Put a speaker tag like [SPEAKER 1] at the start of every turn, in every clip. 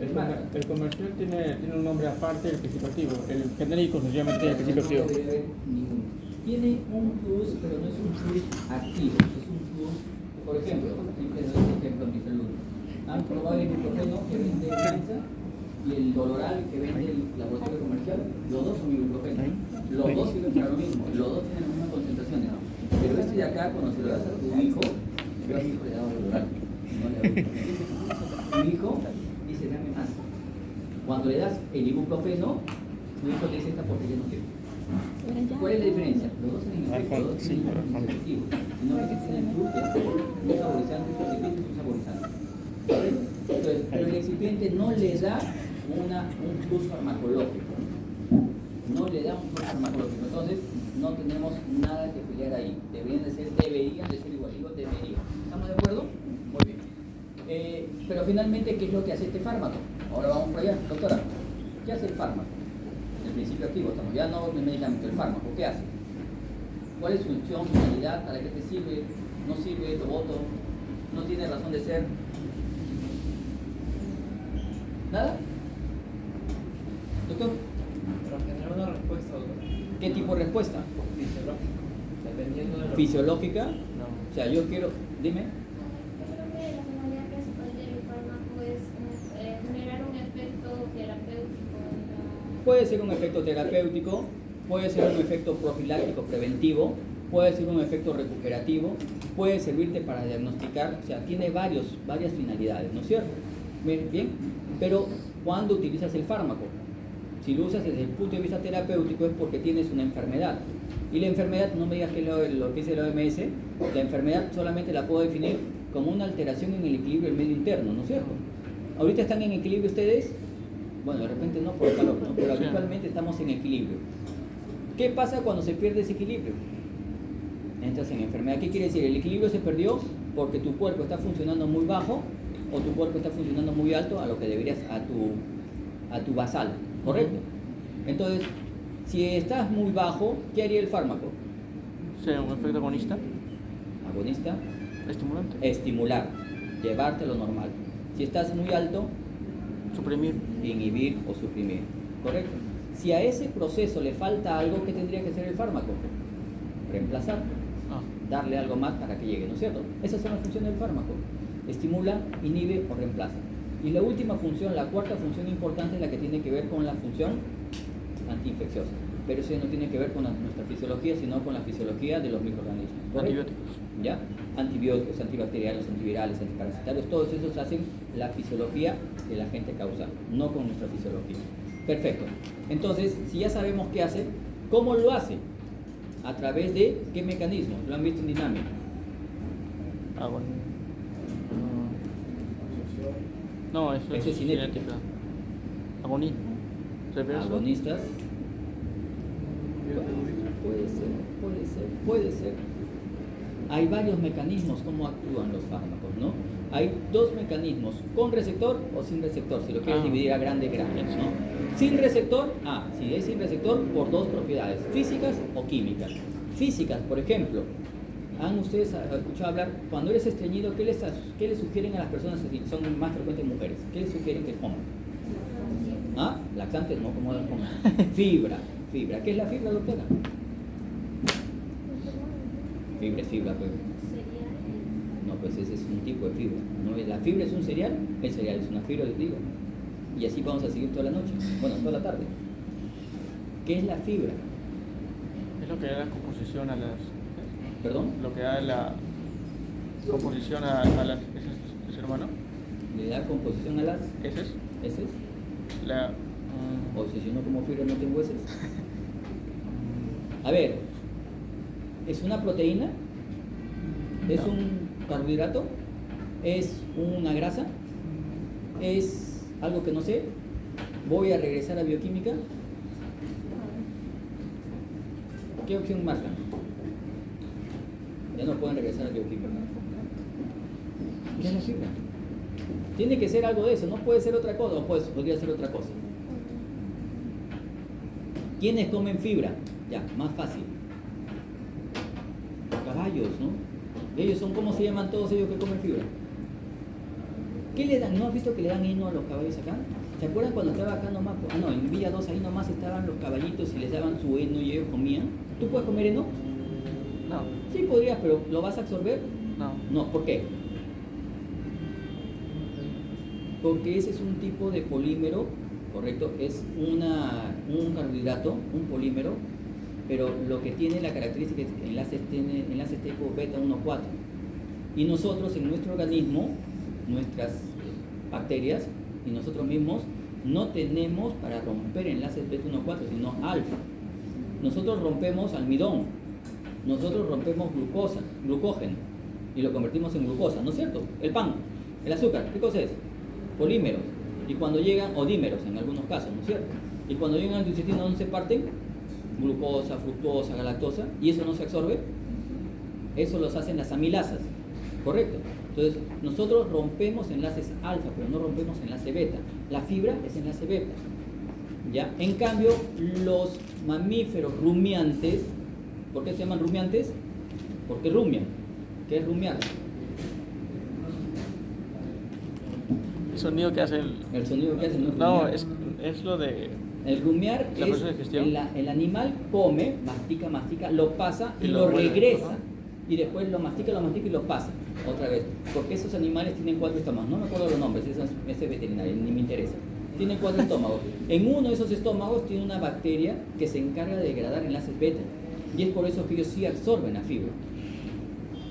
[SPEAKER 1] El comercial tiene un nombre aparte del principio activo. El genérico sencillamente tiene el principio activo.
[SPEAKER 2] Tiene un plus, pero no es un plus activo, es un plus, por ejemplo, siempre doy este ejemplo en mi salud. Han probado el ibuprofeno que vende Prensa y el Doloral que vende el laboratorio comercial, los dos son ibuprofeno. Los dos sirven para lo mismo, los dos tienen las mismas concentraciones. Pero este de acá, cuando se lo das a tu hijo, yo a mi hijo le he dado Doloral, no le hago ibuprofeno. Tu hijo dice, dame más. Cuando le das el ibuprofeno, tu hijo te dice, esta porquería no quiero. ¿Cuál es la diferencia? Los dos tienen efecto, los dos tienen un efectivo, sino que tienen plus, un saborizante, un excipiente y un saborizante. ¿Correcto? Entonces, pero el excipiente no le da un plus farmacológico. No le da un plus farmacológico. Entonces, no tenemos nada que pelear ahí. Deberían de ser igual. Digo, deberían. ¿Estamos de acuerdo? Muy bien. Pero finalmente, ¿qué es lo que hace este fármaco? Ahora vamos para allá. Doctora, ¿qué hace el fármaco? El principio activo, estamos ya no el medicamento, el fármaco, ¿qué hace? ¿Cuál es su función, finalidad, para qué te sirve? ¿No sirve? ¿Lo voto? ¿No tiene razón de ser? ¿Nada? ¿Doctor?
[SPEAKER 3] Pero generar una respuesta, doctor.
[SPEAKER 2] ¿Qué tipo de respuesta?
[SPEAKER 3] Fisiológica. Dependiendo de lo
[SPEAKER 2] ¿Fisiológica?
[SPEAKER 3] No.
[SPEAKER 2] O sea, yo quiero... Dime.
[SPEAKER 4] Yo creo que la finalidad principal del fármaco es generar un efecto terapéutico en la...
[SPEAKER 2] Puede ser un efecto terapéutico, puede ser un efecto profiláctico preventivo, puede ser un efecto recuperativo, puede servirte para diagnosticar, o sea, tiene varias finalidades, ¿no es cierto? Bien, pero ¿cuándo utilizas el fármaco? Si lo usas desde el punto de vista terapéutico es porque tienes una enfermedad. Y la enfermedad, no me digas que lo que dice la OMS, la enfermedad solamente la puedo definir como una alteración en el equilibrio del medio interno, ¿no es cierto? ¿Ahorita están en equilibrio ustedes? Bueno, de repente no por el calor, ¿no? Pero habitualmente estamos en equilibrio. ¿Qué pasa cuando se pierde ese equilibrio? Entras en enfermedad. ¿Qué quiere decir? El equilibrio se perdió porque tu cuerpo está funcionando muy bajo o tu cuerpo está funcionando muy alto a lo que deberías, a tu basal, ¿correcto? Entonces, si estás muy bajo, ¿qué haría el fármaco?
[SPEAKER 1] Sí, un efecto agonista.
[SPEAKER 2] Agonista,
[SPEAKER 1] Estimulante.
[SPEAKER 2] estimular, llevarte a lo normal. Si estás muy alto,
[SPEAKER 1] Suprimir.
[SPEAKER 2] inhibir o suprimir, ¿correcto? Si a ese proceso le falta algo, ¿qué tendría que hacer el fármaco? Reemplazar,
[SPEAKER 1] Ah.
[SPEAKER 2] darle algo más para que llegue, ¿no es cierto? Esas son las funciones del fármaco: estimula, inhibe o reemplaza. Y la última función, la cuarta función importante, es la que tiene que ver con la función antiinfecciosa, pero eso no tiene que ver con nuestra fisiología, sino con la fisiología de los microorganismos, ¿correcto?
[SPEAKER 1] Antibióticos.
[SPEAKER 2] ¿Ya? Antibióticos, antibacteriales, antivirales, antiparasitarios, todos esos hacen la fisiología del agente causal, no con nuestra fisiología. Perfecto. Entonces, si ya sabemos qué hace, ¿cómo lo hace? ¿A través de qué mecanismos? ¿Lo han visto en dinámica?
[SPEAKER 1] No, eso
[SPEAKER 2] Ese
[SPEAKER 1] es
[SPEAKER 2] es cinética.
[SPEAKER 1] cinética. Agonía. Reverso.
[SPEAKER 2] Agonistas. Puede ser. Hay varios mecanismos cómo actúan los fármacos, ¿no? Hay dos mecanismos, con receptor o sin receptor, si lo quieres dividir a grandes, ¿no? Sin receptor, si es sin receptor, por dos propiedades, físicas o químicas. Físicas, por ejemplo, ¿han ustedes escuchado hablar, cuando eres estreñido, qué les sugieren a las personas, si son más frecuentes mujeres? ¿Qué les sugieren que coman? Laxantes, no, como coman. Fibra. ¿Qué es la fibra, doctora? Fibra es fibra, pues. No, pues ese es un tipo de fibra. ¿No? La fibra es un cereal, el cereal es una fibra de trigo. Y así vamos a seguir toda la noche, bueno, toda la tarde. ¿Qué es la fibra?
[SPEAKER 1] Es lo que da la composición a las.
[SPEAKER 2] ¿Perdón?
[SPEAKER 1] Lo que da la composición a las. ¿Ese es el humano?
[SPEAKER 2] ¿Le da composición a las
[SPEAKER 1] ¿Ese es?
[SPEAKER 2] heces?
[SPEAKER 1] La.
[SPEAKER 2] O si yo no como fibra no tengo heces. A ver, ¿es una proteína? ¿Es
[SPEAKER 1] No.
[SPEAKER 2] un carbohidrato? ¿Es una grasa? ¿Es algo que no sé? ¿Voy a regresar a bioquímica? ¿Qué opción marcan? Ya no pueden regresar a bioquímica. ¿Qué es la fibra? Tiene que ser algo de eso, no puede ser otra cosa, o podría ser otra cosa. ¿Quiénes comen fibra? Ya, más fácil. Los caballos, ¿no? Ellos son, ¿cómo se llaman todos ellos que comen fibra? ¿Qué le dan? ¿No has visto que le dan heno a los caballos acá? ¿Se acuerdan cuando estaba acá nomás? Ah, no, en Villa 2 ahí nomás estaban los caballitos y les daban su heno y ellos comían. ¿Tú puedes comer heno?
[SPEAKER 1] No,
[SPEAKER 2] Sí podrías, pero ¿lo vas a absorber?
[SPEAKER 1] no.
[SPEAKER 2] No, ¿por qué? Porque ese es un tipo de polímero, ¿correcto? Es un carbohidrato, un polímero, pero lo que tiene la característica es que tiene enlaces tipo beta 1,4. Y nosotros en nuestro organismo, nuestras bacterias y nosotros mismos, no tenemos para romper enlaces beta 1,4, sino alfa. Nosotros rompemos almidón, nosotros rompemos glucógeno, y lo convertimos en glucosa, ¿no es cierto? El pan, el azúcar, ¿qué cosa es? Polímeros. Y cuando llegan, o dímeros en algunos casos, ¿no es cierto? Y cuando llegan al intestino, ¿dónde se parten? Glucosa, fructosa, galactosa, y eso no se absorbe. Eso los hacen las amilasas, ¿correcto? Entonces, nosotros rompemos enlaces alfa, pero no rompemos enlace beta. La fibra es enlace beta, ¿ya? En cambio, los mamíferos rumiantes, ¿por qué se llaman rumiantes? Porque rumian. ¿Qué es rumiar?
[SPEAKER 1] El sonido que hace
[SPEAKER 2] El sonido que hacen.
[SPEAKER 1] No, es lo de...
[SPEAKER 2] El rumiar
[SPEAKER 1] La
[SPEAKER 2] es
[SPEAKER 1] proceso de digestión.
[SPEAKER 2] el animal come, mastica, lo pasa y lo
[SPEAKER 1] vuelve.
[SPEAKER 2] regresa. Y después lo mastica y lo pasa otra vez. Porque esos animales tienen 4 estómagos. No me acuerdo los nombres, ese veterinario, ni me interesa. Tienen 4 estómagos. En uno de esos estómagos tiene una bacteria que se encarga de degradar enlaces beta. Y es por eso que ellos sí absorben la fibra.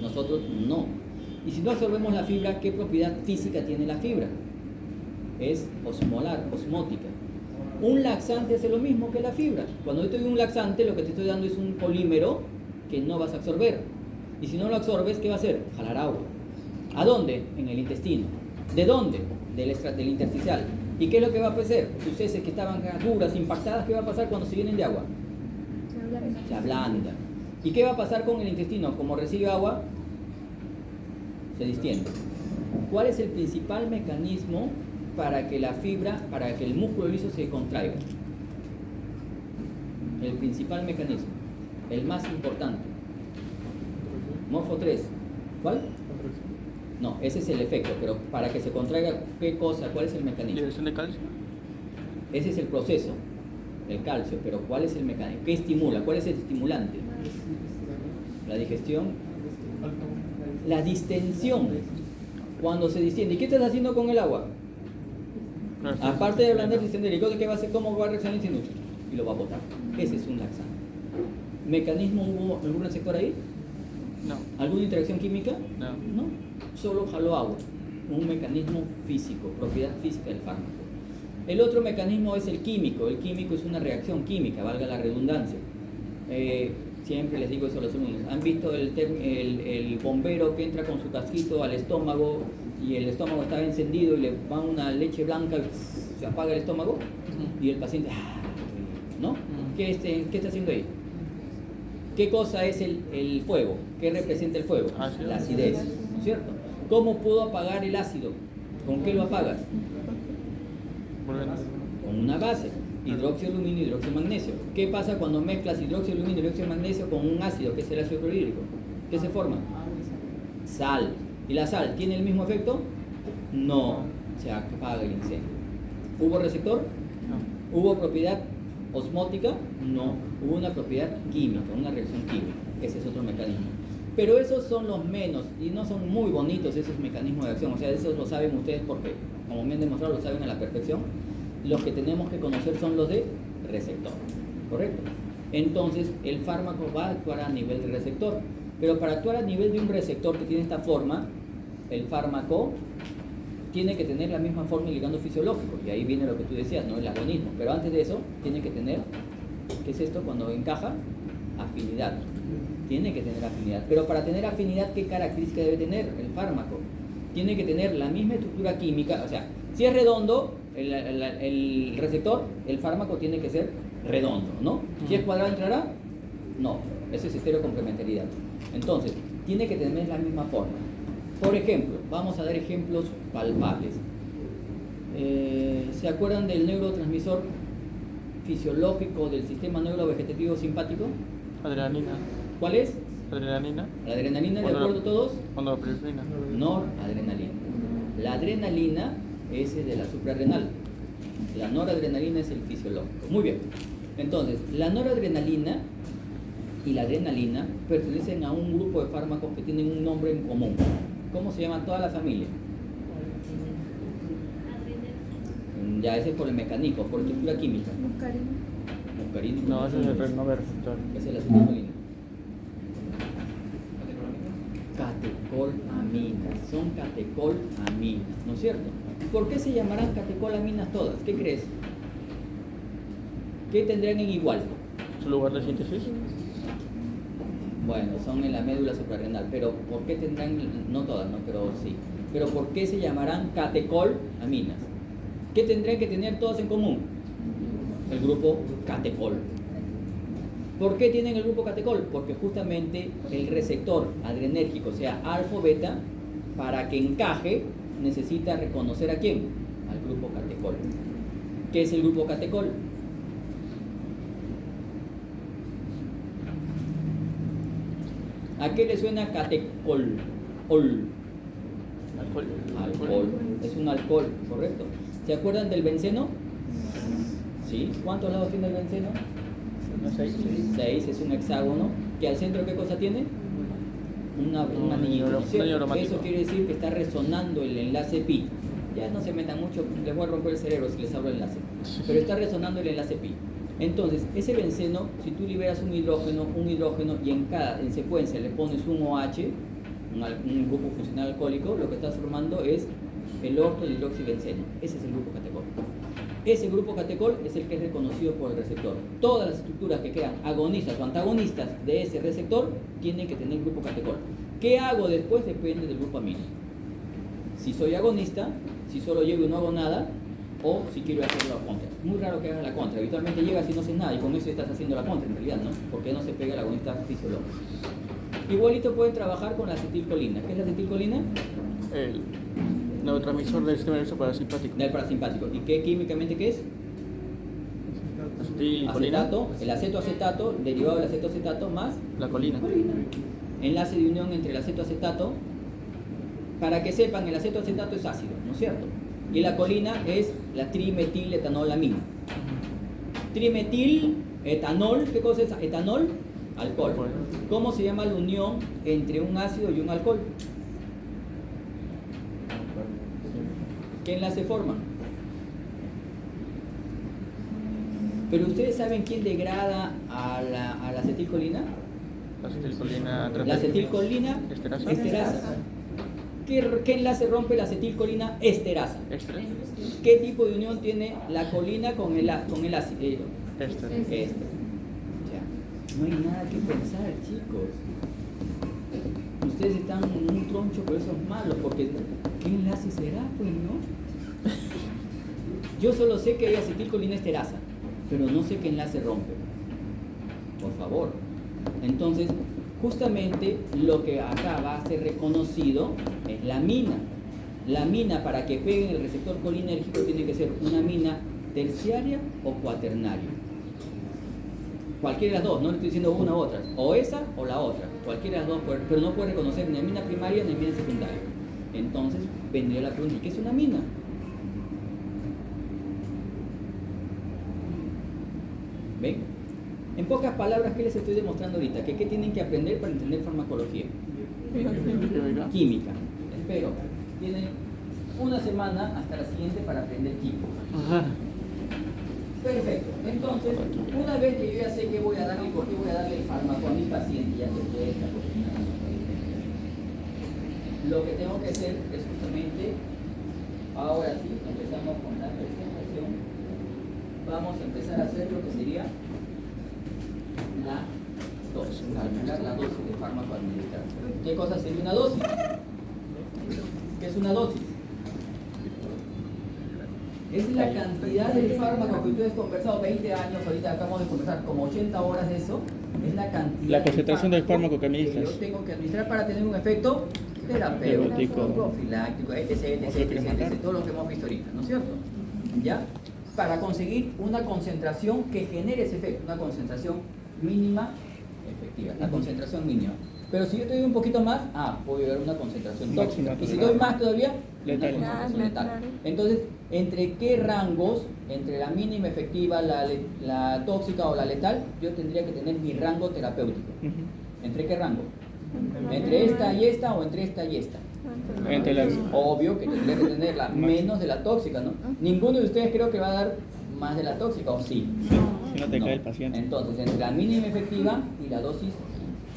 [SPEAKER 2] Nosotros no. Y si no absorbemos la fibra, ¿qué propiedad física tiene la fibra? Es osmolar, osmótica. Un laxante hace lo mismo que la fibra. Cuando yo te doy un laxante, lo que te estoy dando es un polímero que no vas a absorber. Y si no lo absorbes, ¿qué va a hacer? Jalar agua. ¿A dónde? En el intestino. ¿De dónde? Del intersticial. ¿Y qué es lo que va a pasar? Tus heces que estaban duras, impactadas, ¿qué va a pasar cuando se llenen de agua? Se ablanda. ¿Y qué va a pasar con el intestino? Como recibe agua, se distiende. ¿Cuál es el principal mecanismo para que la fibra, para que el músculo liso se contraiga? El principal mecanismo, el más importante. Morfo 3. ¿Cuál? No, ese es el efecto, pero para que se contraiga, ¿qué cosa? ¿Cuál es el mecanismo?
[SPEAKER 1] ¿Liberación de calcio?
[SPEAKER 2] Ese es el proceso, el calcio, pero ¿cuál es el mecanismo? ¿Qué estimula? ¿Cuál es el estimulante? La digestión, la distensión. Cuando se distiende, ¿y qué estás haciendo con el agua? Aparte de ablandar, distender, ¿y qué va a hacer? ¿Cómo va a reaccionar el intestino? Y lo va a botar. Ese es un laxante. ¿Mecanismo hubo algún receptor ahí?
[SPEAKER 1] No.
[SPEAKER 2] ¿Alguna interacción química?
[SPEAKER 1] No.
[SPEAKER 2] No, solo jaló agua. Un mecanismo físico, propiedad física del fármaco. El otro mecanismo es el químico. El químico es una reacción química, valga la redundancia. Siempre les digo eso a los alumnos. ¿Han visto el bombero que entra con su casquito al estómago y el estómago está encendido y le va una leche blanca y se apaga el estómago? Y el paciente, ¿no? ¿Qué está haciendo ahí? ¿Qué cosa es el fuego? ¿Qué representa el fuego?
[SPEAKER 1] Ácido.
[SPEAKER 2] La acidez, ¿no es cierto? ¿Cómo puedo apagar el ácido? ¿Con qué lo apagas? Con una base, hidróxido de aluminio y hidróxido de magnesio. ¿Qué pasa cuando mezclas hidróxido de aluminio y hidróxido de magnesio con un ácido, que es el ácido clorhídrico? ¿Qué se forma? Sal. ¿Y la sal tiene el mismo efecto? No, se apaga el incendio. ¿Hubo receptor?
[SPEAKER 1] No.
[SPEAKER 2] ¿Hubo propiedad osmótica? No. Hubo una propiedad química, una reacción química. Ese es otro mecanismo. Pero esos son los menos, y no son muy bonitos esos mecanismos de acción. O sea, esos lo saben ustedes porque, como me han demostrado, lo saben a la perfección. Los que tenemos que conocer son los de receptor, ¿correcto? Entonces, el fármaco va a actuar a nivel de receptor. Pero para actuar a nivel de un receptor que tiene esta forma, el fármaco tiene que tener la misma forma y ligando fisiológico. Y ahí viene lo que tú decías, ¿no? El agonismo. Pero antes de eso, tiene que tener, ¿qué es esto? Cuando encaja, afinidad. Tiene que tener afinidad. Pero para tener afinidad, ¿qué característica debe tener el fármaco? Tiene que tener la misma estructura química. O sea, si es redondo el receptor, el fármaco tiene que ser redondo, ¿no? Si es cuadrado, ¿entrará? No. Eso es estereocomplementariedad. Entonces, tiene que tener la misma forma. Por ejemplo, vamos a dar ejemplos palpables. ¿Se acuerdan del neurotransmisor fisiológico del sistema neurovegetativo simpático?
[SPEAKER 1] Adrenalina.
[SPEAKER 2] ¿Cuál es?
[SPEAKER 1] Adrenalina.
[SPEAKER 2] La adrenalina, ¿de acuerdo todos?
[SPEAKER 1] Noradrenalina.
[SPEAKER 2] Noradrenalina. La adrenalina es el de la suprarrenal. La noradrenalina es el fisiológico. Muy bien. Entonces, la noradrenalina y la adrenalina pertenecen a un grupo de fármacos que tienen un nombre en común. ¿Cómo se llama toda la familia? Ya, ese es por el mecanismo, por estructura química. Muscarina.
[SPEAKER 1] No, ese es el nombre receptor.
[SPEAKER 2] Esa es la acetilcolina. Catecolaminas, son catecolaminas, ¿no es cierto? ¿Por qué se llamarán catecolaminas todas? ¿Qué crees? ¿Qué tendrían en igual?
[SPEAKER 1] ¿Su lugar de síntesis?
[SPEAKER 2] Bueno, son en la médula suprarrenal, pero ¿por qué tendrán, no todas, no, pero sí, pero ¿por qué se llamarán catecolaminas? ¿Qué tendrían que tener todas en común? El grupo catecol. ¿Por qué tienen el grupo catecol? Porque justamente el receptor adrenérgico, o sea, alfa o beta, para que encaje, necesita reconocer a quién, al grupo catecol. ¿Qué es el grupo catecol? ¿A qué le suena catecol? Alcohol. Es un alcohol, ¿correcto? ¿Se acuerdan del benceno? ¿Sí? ¿Cuántos lados tiene el benceno? 6, es un hexágono. ¿Que al centro qué cosa tiene? Un anillito, ¿no es cierto? Eso quiere decir que está resonando el enlace pi. Ya no se metan mucho, les voy a romper el cerebro si les hablo el enlace. Pero está resonando el enlace pi. Entonces, ese benceno, si tú liberas un hidrógeno y en secuencia le pones un OH, un grupo funcional alcohólico, lo que estás formando es el ortodihidroxibenceno. Ese es el grupo catecol. Ese grupo catecol es el que es reconocido por el receptor. Todas las estructuras que quedan agonistas o antagonistas de ese receptor tienen que tener grupo catecol. ¿Qué hago después? Depende del grupo amino. Si soy agonista, si solo llego y no hago nada, o si quiero hacerlo a contra. Muy raro que hagas la contra. Habitualmente llegas y no haces nada y con eso estás haciendo la contra en realidad, ¿no? Porque no se pega el agonista fisiológico. Igualito pueden trabajar con la acetilcolina. ¿Qué es la acetilcolina?
[SPEAKER 1] El neurotransmisor del sistema nervioso parasimpático.
[SPEAKER 2] Del parasimpático. ¿Y qué químicamente qué es?
[SPEAKER 1] Acetilcolina.
[SPEAKER 2] Acetato, el acetoacetato, derivado del acetoacetato más
[SPEAKER 1] La colina.
[SPEAKER 2] enlace de unión entre el acetoacetato. Para que sepan, el acetoacetato es ácido, ¿no es cierto? Y la colina es la trimetiletanolamina. Trimetiletanol, ¿qué cosa es? Etanol, alcohol. ¿Cómo se llama la unión entre un ácido y un alcohol? ¿Qué enlace forma? Pero ustedes saben quién degrada a la acetilcolina.
[SPEAKER 1] La acetilcolina.
[SPEAKER 2] La acetilcolina
[SPEAKER 1] Esterasa.
[SPEAKER 2] esterasa. ¿Qué enlace rompe la acetilcolina esterasa?
[SPEAKER 1] Éster.
[SPEAKER 2] ¿Qué tipo de unión tiene la colina con el ácido?
[SPEAKER 1] Éster.
[SPEAKER 2] Ya. No hay nada que pensar, chicos. Ustedes están muy troncho, pero eso es malo, porque ¿qué enlace será? Pues no. Yo solo sé que hay acetilcolina esterasa, pero no sé qué enlace rompe. Por favor. Entonces, justamente lo que acá va a ser reconocido es la amina. La amina, para que pegue en el receptor colinérgico, tiene que ser una amina terciaria o cuaternaria. Cualquiera de las dos, no le estoy diciendo una u otra, o esa o la otra, cualquiera de las dos, pero no puede reconocer ni amina primaria ni amina secundaria. Entonces vendría la pregunta: ¿qué es una amina? ¿Ven? En pocas palabras, ¿qué les estoy demostrando ahorita? ¿Qué tienen que aprender para entender farmacología? Química. Espero. Tienen una semana hasta la siguiente para aprender química.
[SPEAKER 1] Ajá.
[SPEAKER 2] Perfecto. Entonces, una vez que yo ya sé qué voy a darle y por qué voy a darle el fármaco a mi paciente, ya se puede esta lo que tengo que hacer es justamente, ahora sí, empezamos con la presentación. Vamos a empezar a hacer lo que sería la dosis, calcular la dosis de fármaco administrado. ¿Qué cosa sería una dosis? ¿Qué es una dosis? Es la cantidad del fármaco que ustedes han conversado 20 años, ahorita acabamos de conversar como 80 horas de eso. Es la cantidad.
[SPEAKER 1] La concentración del fármaco que administras.
[SPEAKER 2] yo tengo que administrar para tener un efecto terapéutico, profiláctico, etc, todo lo que hemos visto ahorita, ¿no es cierto? ¿Ya? Para conseguir una concentración que genere ese efecto, una concentración mínima efectiva, la concentración mínima. Pero si yo te doy un poquito más, puedo llegar a una concentración tóxica.
[SPEAKER 1] Máxima
[SPEAKER 2] Y si
[SPEAKER 1] tolerable.
[SPEAKER 2] doy más todavía,
[SPEAKER 1] Letal.
[SPEAKER 2] una concentración letal.
[SPEAKER 5] Letal.
[SPEAKER 2] Entonces, ¿entre qué rangos, entre la mínima efectiva, la tóxica o la letal, yo tendría que tener mi rango terapéutico?
[SPEAKER 1] Ujú.
[SPEAKER 2] ¿Entre qué rango? ¿Entre esta y esta o entre esta y esta?
[SPEAKER 1] Entre las...
[SPEAKER 2] Obvio que tendría que tener la menos de la tóxica, ¿no? Ninguno de ustedes creo que va a dar más de la tóxica, ¿o sí?
[SPEAKER 1] Si no te
[SPEAKER 2] No.
[SPEAKER 1] cae el paciente.
[SPEAKER 2] Entonces, entre la mínima efectiva y la dosis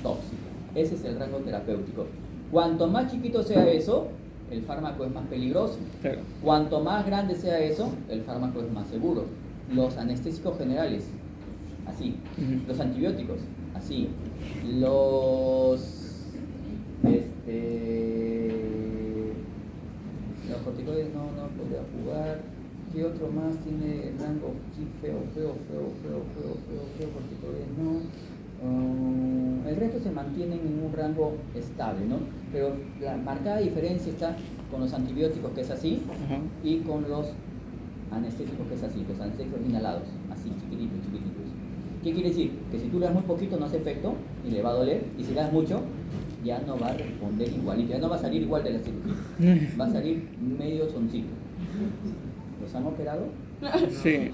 [SPEAKER 2] tóxica. Ese es el rango terapéutico. Cuanto más chiquito sea eso, el fármaco es más peligroso.
[SPEAKER 1] Claro.
[SPEAKER 2] Cuanto más grande sea eso, el fármaco es más seguro. Los anestésicos generales, así.
[SPEAKER 1] Ujú.
[SPEAKER 2] Los antibióticos, así. Los corticoides no podría jugar. ¿Qué otro más tiene rango? Sí, feo, corticoides no. El resto se mantienen en un rango estable, ¿no? Pero la marcada diferencia está con los antibióticos, que es así,
[SPEAKER 1] Ajá.
[SPEAKER 2] y con los anestésicos, que es así, los anestésicos inhalados, así, chiquititos. ¿Qué quiere decir? Que si tú le das muy poquito no hace efecto y le va a doler, y si le das mucho, ya no va a responder igualito, ya no va a salir igual de la cirugía, va a salir medio soncito. ¿Los han operado?
[SPEAKER 1] Sí,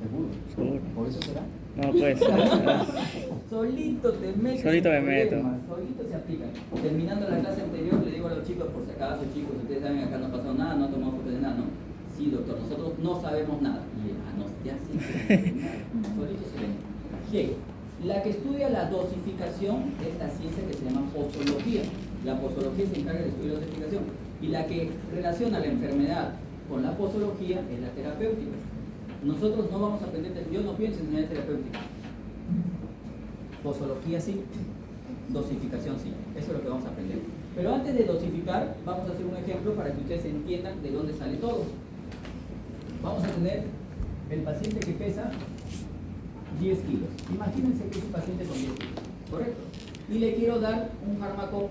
[SPEAKER 2] Seguro.
[SPEAKER 1] seguro.
[SPEAKER 2] ¿Por eso será?
[SPEAKER 1] No, pues.
[SPEAKER 2] Solito te metes.
[SPEAKER 1] Solito
[SPEAKER 2] en
[SPEAKER 1] me meto.
[SPEAKER 2] problemas, solito se aplica. Terminando la clase anterior, le digo a los chicos, por si acaso, chicos, ustedes saben, acá no pasó nada, no tomamos fotos de nada, ¿no? Sí, doctor, nosotros no sabemos nada. Y no, ya sí, solito se ven. Bien, la que estudia la dosificación es la ciencia que se llama posología. La posología se encarga de estudiar la dosificación. Y la que relaciona la enfermedad con la posología es la terapéutica. Nosotros no vamos a aprender, yo no pienso en enseñar terapéutica. Posología sí, dosificación sí, eso es lo que vamos a aprender. Pero antes de dosificar, vamos a hacer un ejemplo para que ustedes entiendan de dónde sale todo. Vamos a tener el paciente que pesa 10 kilos. Imagínense que es un paciente con 10 kilos, ¿correcto? Y le quiero dar un fármaco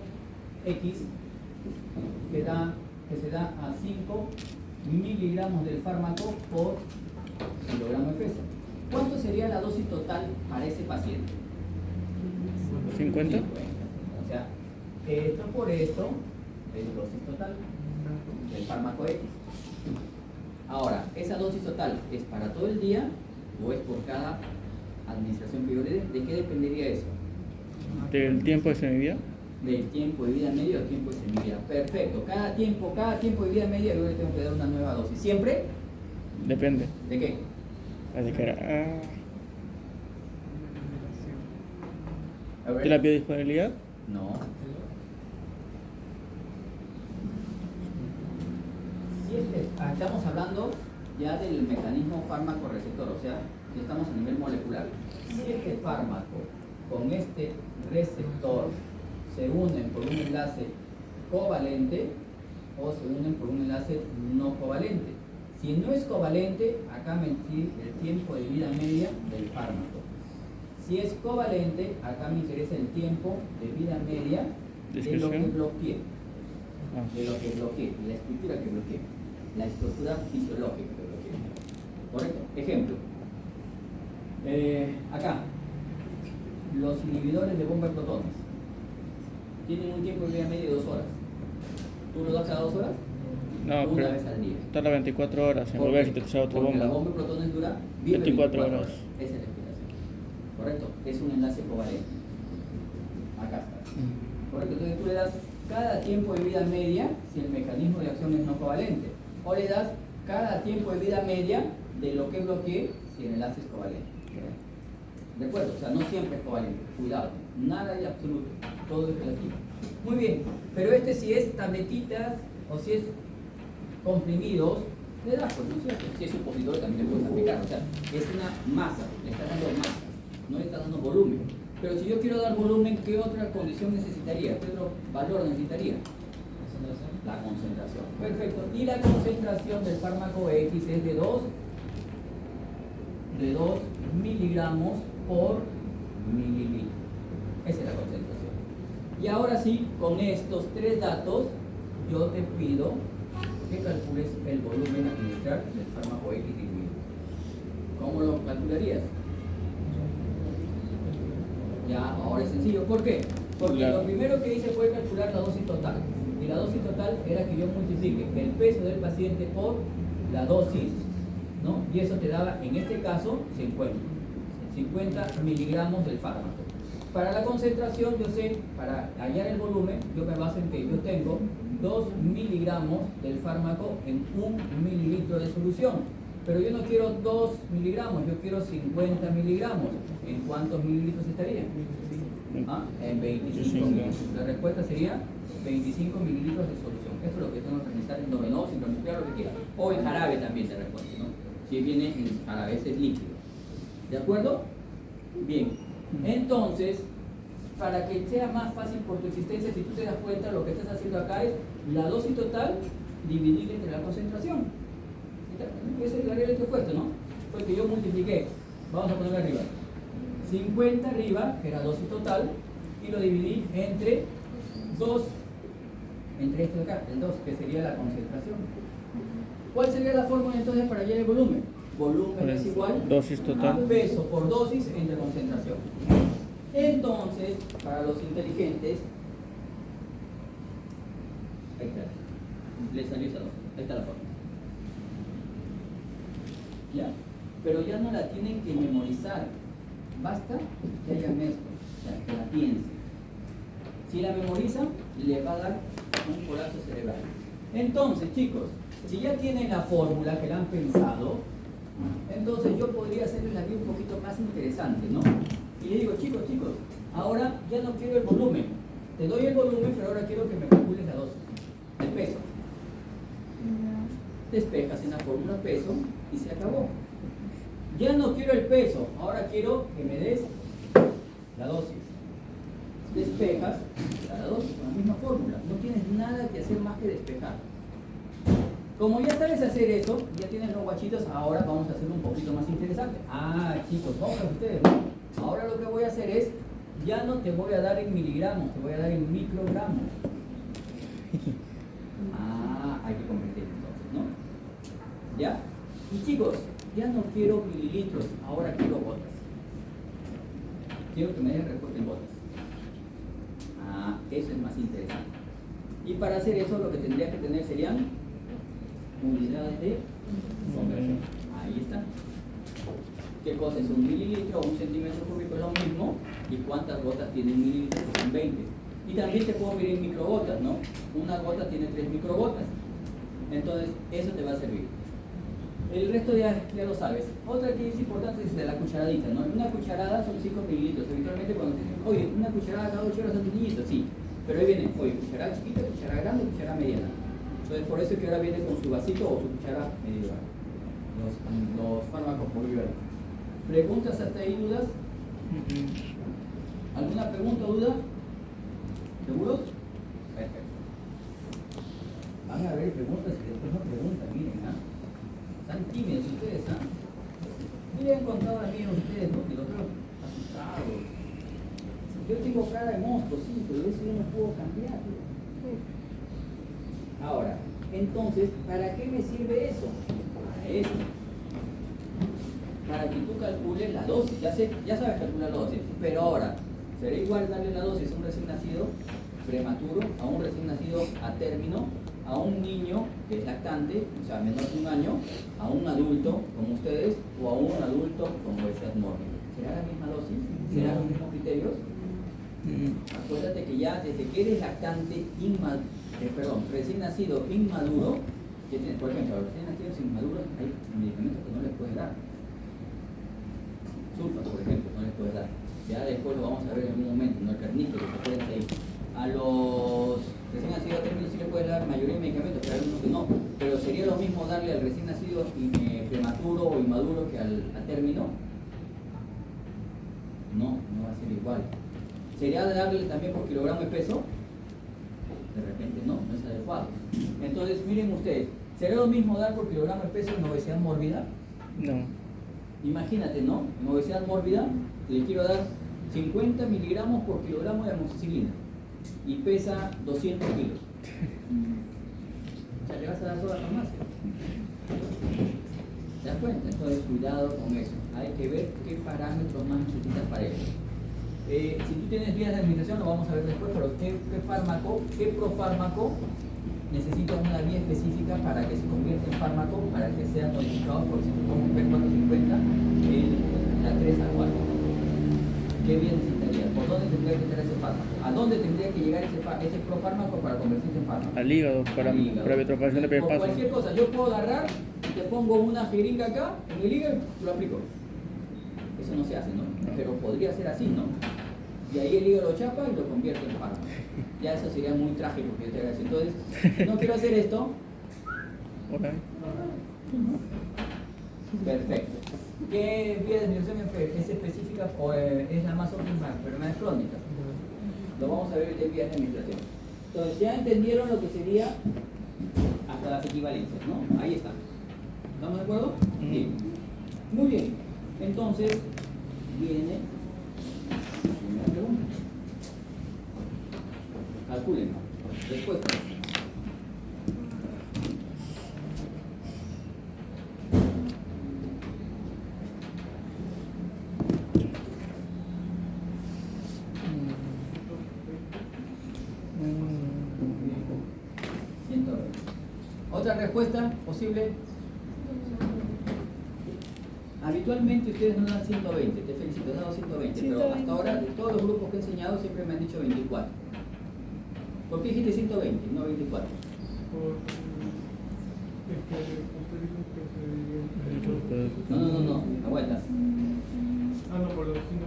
[SPEAKER 2] X que se da a 5 miligramos del fármaco por kilogramo de peso. ¿Cuánto sería la dosis total para ese paciente?
[SPEAKER 1] 50.
[SPEAKER 2] O sea, esto por esto es dosis total del fármaco X. Ahora, ¿esa dosis total es para todo el día o es por cada administración que yo le dé? ¿De qué dependería eso?
[SPEAKER 1] Del tiempo de semivida.
[SPEAKER 2] Del tiempo de vida media o tiempo de semivida. Perfecto. Cada tiempo de vida media yo le tengo que dar una nueva dosis. ¿Siempre?
[SPEAKER 1] Depende.
[SPEAKER 2] ¿De qué?
[SPEAKER 1] Así que era.
[SPEAKER 2] A ver.
[SPEAKER 1] ¿De la biodisponibilidad?
[SPEAKER 2] No. Si es que estamos hablando ya del mecanismo fármaco-receptor, o sea, ya estamos a nivel molecular. Si este fármaco con este receptor se unen por un enlace covalente o se unen por un enlace no covalente. Si no es covalente, acá me dice el tiempo de vida media del fármaco. Si es covalente, acá me interesa el tiempo de vida media de lo que bloqueé. De lo que bloqueé, la estructura que bloqueé, la estructura fisiológica que bloqueé. ¿Correcto? Ejemplo. Acá, los inhibidores de bomba de protones tienen un tiempo de vida media de 2 horas. ¿Tú lo das cada 2 horas?
[SPEAKER 1] No,
[SPEAKER 2] Una
[SPEAKER 1] pero
[SPEAKER 2] vez al día.
[SPEAKER 1] tarda 24 horas en volver si te echas otra
[SPEAKER 2] Porque
[SPEAKER 1] bomba.
[SPEAKER 2] la bomba de protones dura vive
[SPEAKER 1] 24 horas.
[SPEAKER 2] Esa es la explicación. ¿Correcto? Es un enlace covalente. Acá está. ¿Correcto? Entonces tú le das cada tiempo de vida media si el mecanismo de acción es no covalente. O le das cada tiempo de vida media de lo que bloqueé si el enlace es covalente. ¿De acuerdo? O sea, no siempre es covalente. Cuidado. Nada es absoluto. Todo es relativo. Muy bien. Pero este si es tabletitas o si es comprimidos, le das, pues, ¿no es cierto? Si es supositorio también le puedes aplicar. O sea, es una masa. Le está dando masa. No le está dando volumen. Pero si yo quiero dar volumen, ¿qué otra condición necesitaría? ¿Qué otro valor necesitaría? La concentración. Perfecto. Y la concentración del fármaco X es de 2 miligramos por mililitro. Esa es la concentración. Y ahora sí, con estos 3 datos, yo te pido que calcules el volumen a administrar del fármaco X diluido. ¿Cómo lo calcularías? Ya, ahora es sencillo. ¿Por qué? Porque
[SPEAKER 1] Claro.
[SPEAKER 2] lo primero que hice fue calcular la dosis total. Y la dosis total era que yo multiplique el peso del paciente por la dosis, ¿no? Y eso te daba, en este caso, 50 miligramos del fármaco. Para la concentración, yo sé, para hallar el volumen, yo me baso en que yo tengo 2 miligramos del fármaco en 1 mililitro de solución. Pero yo no quiero 2 miligramos, yo quiero 50 miligramos. ¿En cuántos mililitros estaría? ¿Ah? En 25 mililitros. La respuesta sería 25 mililitros de solución. Esto es lo que tengo que realizar en noveno, sincronuclear, lo que quiera. O en jarabe también te responde, ¿no? Si viene en jarabe, ese es líquido. ¿De acuerdo? Bien. Entonces, para que sea más fácil por tu existencia, si tú te das cuenta, lo que estás haciendo acá es la dosis total dividida entre la concentración. Ese es el área que fue esto, ¿no? Fue que yo multipliqué, vamos a ponerlo arriba, 50 arriba, que era dosis total, y lo dividí entre 2, entre esto de acá, el 2, que sería la concentración. ¿Cuál sería la fórmula entonces para hallar el volumen? Volumen es igual
[SPEAKER 1] Dosis
[SPEAKER 2] a
[SPEAKER 1] total.
[SPEAKER 2] peso por dosis entre concentración. Entonces, para los inteligentes, ahí está, le salió esa dosis, ahí está la fórmula. ¿Ya? Pero ya no la tienen que memorizar, basta que hagan esto, o sea, que la piensen. Si la memorizan, le va a dar un colapso cerebral. Entonces, chicos, si ya tienen la fórmula que la han pensado, entonces yo podría hacerles la vida un poquito más interesante, ¿no? Y le digo, chicos, ahora ya no quiero el volumen. Te doy el volumen, pero ahora quiero que me calcules la dosis, el peso. Despejas en la fórmula peso y se acabó. Ya no quiero el peso, ahora quiero que me des la dosis. Despejas la dosis con la misma fórmula. No tienes nada que hacer más que despejar. Como ya sabes hacer eso, ya tienes los guachitos, ahora vamos a hacerlo un poquito más interesante. Ah, chicos, vamos a ustedes, ¿no? Ahora lo que voy a hacer es, ya no te voy a dar en miligramos, te voy a dar en microgramos. Ah, hay que convertir entonces, ¿no? ¿Ya? Y chicos, ya no quiero mililitros, ahora quiero gotas. Quiero que me den respuesta en gotas. Ah, eso es más interesante. Y para hacer eso lo que tendría que tener serían unidades de conversión. Ahí está. ¿Qué cosa es un mililitro o un centímetro cúbico? Es lo mismo. ¿Y cuántas gotas tiene un mililitro? Son 20. Y también te puedo medir en microgotas, ¿no? Una gota tiene 3 microgotas. Entonces, eso te va a servir. El resto ya lo sabes. Otra que es importante es de la cucharadita, ¿no? Una cucharada son 5 mililitros. Habitualmente cuando te dicen, oye, una cucharada cada 8 horas son niñitos, sí. Pero ahí viene, oye, cucharada chiquita, cucharada grande, cucharada mediana. Entonces, por eso es que ahora viene con su vasito o su cuchara medieval. Los fármacos por bivalente. ¿Preguntas hasta ahí, dudas? ¿Alguna pregunta o duda? ¿Seguros? Perfecto. Van a haber preguntas y después no preguntan, miren, ¿ah? Están tímidos ustedes, ¿ah? ¿Qué le han contado a mí a ustedes, no? Que los veo asustados. Yo tengo cara de monstruo, sí, pero eso yo no puedo cambiar. Ahora, entonces, ¿para qué me sirve eso? Para eso. Para que tú calcules la dosis. Ya sabes calcular la dosis, pero ahora, ¿será igual darle la dosis a un recién nacido prematuro, a un recién nacido a término, a un niño que es lactante, o sea, menor de 1 año, a un adulto como ustedes, o a un adulto como obesidad mórbida? ¿Será la misma dosis? ¿Serán los mismos criterios? Acuérdate que ya desde que eres lactante, recién nacido inmaduro, que tienes, por ejemplo, a los recién nacidos inmaduros hay medicamentos que no les puedes dar. Sulfa, por ejemplo, no les puedes dar. Ya después lo vamos a ver en un momento, no el carnito que se pueden ahí. A los recién nacidos a término sí les puedes dar mayoría de medicamentos, pero hay algunos que no. Pero sería lo mismo darle al recién nacido prematuro o inmaduro que a término. No va a ser igual. ¿Sería darle también por kilogramo de peso? De repente no es adecuado. Entonces, miren ustedes, ¿será lo mismo dar por kilogramo de peso en obesidad mórbida?
[SPEAKER 1] No.
[SPEAKER 2] Imagínate, ¿no? En obesidad mórbida le quiero dar 50 miligramos por kilogramo de amoxicilina y pesa 200 kilos. O sea, le vas a dar toda la farmacia. ¿Te das cuenta? Entonces, cuidado con eso. Hay que ver qué parámetros más necesitas para eso. Si tú tienes vías de administración, lo vamos a ver después, pero qué profármaco necesita una vía específica para que se convierta en fármaco, para que sea notificado por el sistema P450 en la 3 al 4? ¿Qué vía necesitaría? ¿Por dónde tendría que estar ese fármaco? ¿A dónde tendría que llegar ese profármaco para convertirse en fármaco?
[SPEAKER 1] Al hígado, para vitrofacial de primer
[SPEAKER 2] Por
[SPEAKER 1] paso.
[SPEAKER 2] cualquier cosa, yo puedo agarrar y te pongo una jeringa acá en el hígado y lo aplico. Eso no se hace, ¿no? Pero podría ser así, ¿no? Y ahí el hígado lo chapa y lo convierte en fármaco. Ya eso sería muy trágico que yo te haga eso. Entonces, no quiero hacer esto.
[SPEAKER 1] Ok.
[SPEAKER 2] Perfecto. ¿Qué vía de administración es específica o es la más óptima para enfermedades crónicas? Lo vamos a ver en vías de administración. Entonces, ya entendieron lo que sería hasta las equivalencias, ¿no? Ahí está. ¿Estamos de acuerdo? Bien. Muy bien. Entonces, viene la primera pregunta. Calculen. Respuesta. ¿Otra respuesta posible? Habitualmente ustedes no dan 120, te felicito, has dado 120, pero hasta ahora de todos los grupos que he enseñado siempre me han dicho 24. ¿Por qué dijiste 120 y no 24? No, aguanta.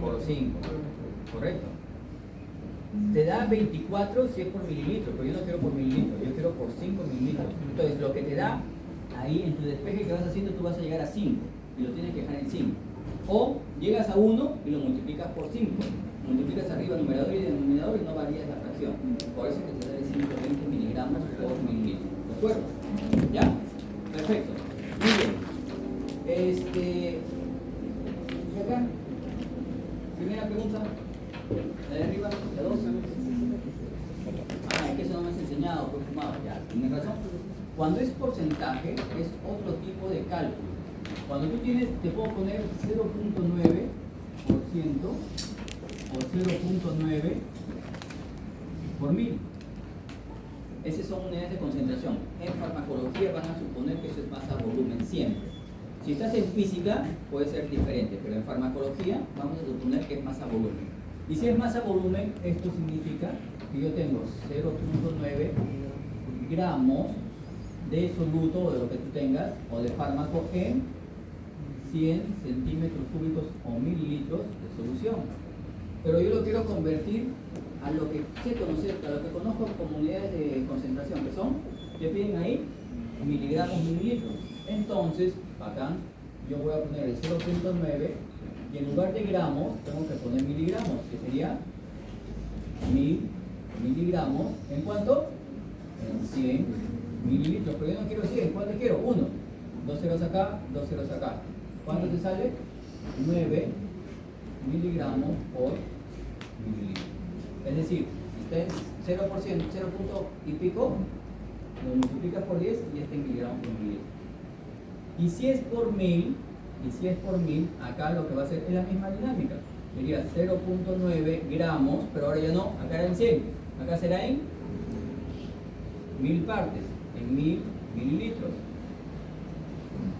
[SPEAKER 2] Por 5, correcto. Te da 24 si es por mililitro, pero yo no quiero por mililitro, yo quiero por 5 mililitros. Entonces lo que te da ahí en tu despeje que vas haciendo, tú vas a llegar a 5 y lo tienes que dejar en 5. O llegas a 1 y lo multiplicas por 5. Multiplicas arriba numerador y denominador y no varías la fracción. Por eso es que te da 120 miligramos por mililitro. ¿De acuerdo? ¿Ya? Perfecto. Muy bien. ¿Y acá? Primera pregunta. La de arriba, la 2. Es que eso no me has enseñado, fue fumado. Ya, tienes razón. Cuando es porcentaje, es otro tipo de cálculo. Cuando tú tienes, te puedo poner 0.9% o 0.9 por mil. Esas son unidades de concentración. En farmacología van a suponer que eso es masa volumen siempre. Si estás en física, puede ser diferente, pero en farmacología vamos a suponer que es masa volumen. Y si es masa volumen, esto significa que yo tengo 0.9 gramos de soluto o de lo que tú tengas, o de fármaco en 100 centímetros cúbicos o mililitros de solución. Pero yo lo quiero convertir a lo que sé conocer, a lo que conozco como unidades de concentración, que son, que piden ahí, miligramos, mililitros. Entonces, bacán, yo voy a poner el 0.9 y en lugar de gramos tengo que poner miligramos, que sería 1000 miligramos. ¿En cuánto? En 100 mililitros. Pero yo no quiero 100, ¿cuánto quiero? 1. 2 ceros acá, 2 ceros acá. ¿Cuánto te sale? 9 miligramos por mililitro. Es decir, si está en 0%, 0 punto y pico, lo multiplicas por 10 y está en miligramos por mililitro. Y si es por 1000, acá lo que va a hacer es la misma dinámica. Sería 0.9 gramos, pero ahora ya no, acá era en 100. Acá será en 1000 partes, en 1000 mililitros.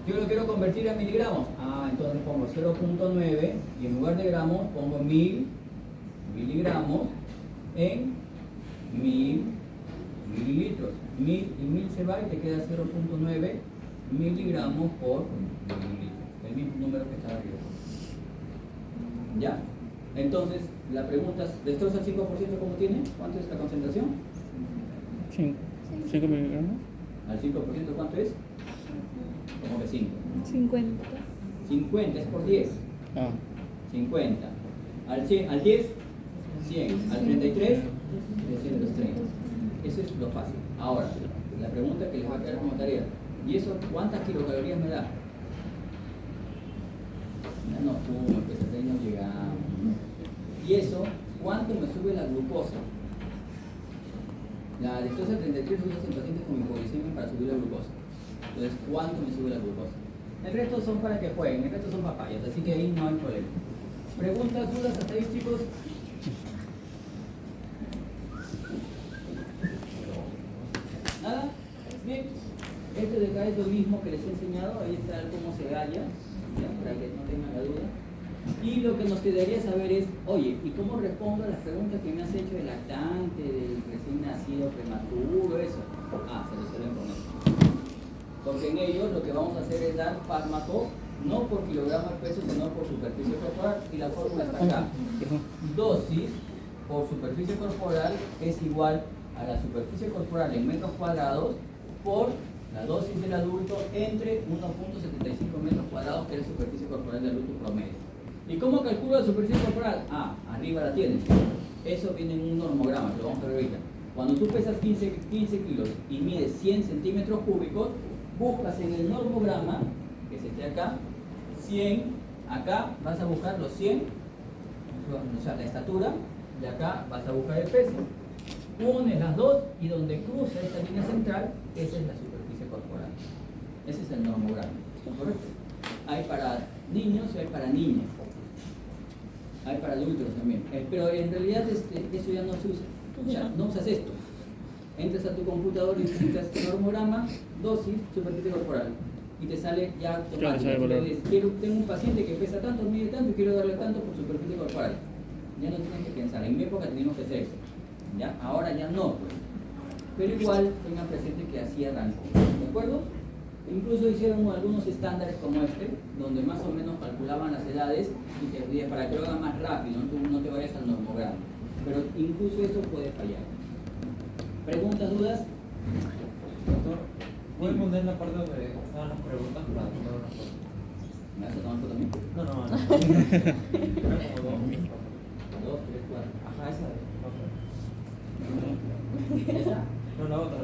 [SPEAKER 2] Yo lo quiero convertir a miligramos. Entonces pongo 0.9 y en lugar de gramos pongo 1000 miligramos en 1000 mililitros. 1000 y 1000 se va y te queda 0.9 miligramos por mililitro. El mismo número que está arriba. ¿Ya? Entonces, la pregunta es, ¿destroza el 5% cómo tiene? ¿Cuánto es la concentración?
[SPEAKER 1] 5 miligramos.
[SPEAKER 2] ¿Al 5% cuánto es? Como que 5.
[SPEAKER 5] 50.
[SPEAKER 2] 50 es por 10. 50. Al 10, 100. Al 33, 330. Eso es lo fácil. Ahora, la pregunta que les va a quedar como tarea. ¿Y eso cuántas kilocalorías me da? Ya no fumo, pues hasta ahí no llegamos. ¿Y eso cuánto me sube la glucosa? La dextrosa 33 lo usan pacientes con hipoglicemia para subir la glucosa. Entonces, ¿cuánto me sube la glucosa? El resto son para que jueguen, el resto son papayas, así que ahí no hay problema. ¿Preguntas, dudas hasta ahí, chicos? acá es lo mismo que les he enseñado, ahí está cómo se halla, ya, para que no tengan la duda. Y lo que nos quedaría saber es, oye, ¿y cómo respondo a las preguntas que me has hecho del lactante, del recién nacido prematuro, eso? Ah, se resuelven con eso. Porque en ellos lo que vamos a hacer es dar fármaco, no por kilogramo de peso, sino por superficie corporal, y la fórmula está acá. Dosis por superficie corporal es igual a la superficie corporal en metros cuadrados por la dosis del adulto entre 1.75 metros cuadrados, que es la superficie corporal del adulto promedio. ¿Y cómo calculo la superficie corporal? Ah, arriba la tienes. Eso viene en un normograma, que lo vamos a ver ahorita. Cuando tú pesas 15 kilos y mides 100 centímetros cúbicos, buscas en el normograma, que se esté acá, 100, acá vas a buscar los 100, o sea, la estatura, y acá vas a buscar el peso. Unes las dos y donde cruza esta línea central, esa es la superficie corporal. Ese es el normograma, ¿correcto? Hay para niños y hay para niñas. Hay para adultos también. Pero en realidad eso ya no se usa. O sea, no usas esto. Entras a tu computador y digitas normograma, dosis, superficie corporal. Y te sale ya automático. Tengo un paciente que pesa tanto, mide tanto y quiero darle tanto por superficie corporal. Ya no tienes que pensar. En mi época teníamos que hacer eso. ¿Ya? Ahora ya no, pues. Pero igual tengan presente que así arrancó. ¿De acuerdo? Incluso hicieron algunos estándares como este, donde más o menos calculaban las edades y que para que lo hagan más rápido, no te vayas al normograma. Pero incluso eso puede fallar. ¿Preguntas, dudas?
[SPEAKER 3] Doctor, ¿puedes poner la parte donde estaban las preguntas para tomar una foto?
[SPEAKER 2] ¿Me vas a tomar foto también?
[SPEAKER 3] No. Era como dos.
[SPEAKER 2] 2, 3, 4.
[SPEAKER 3] Ajá, esa de
[SPEAKER 2] ¿Esa?
[SPEAKER 3] No, la otra.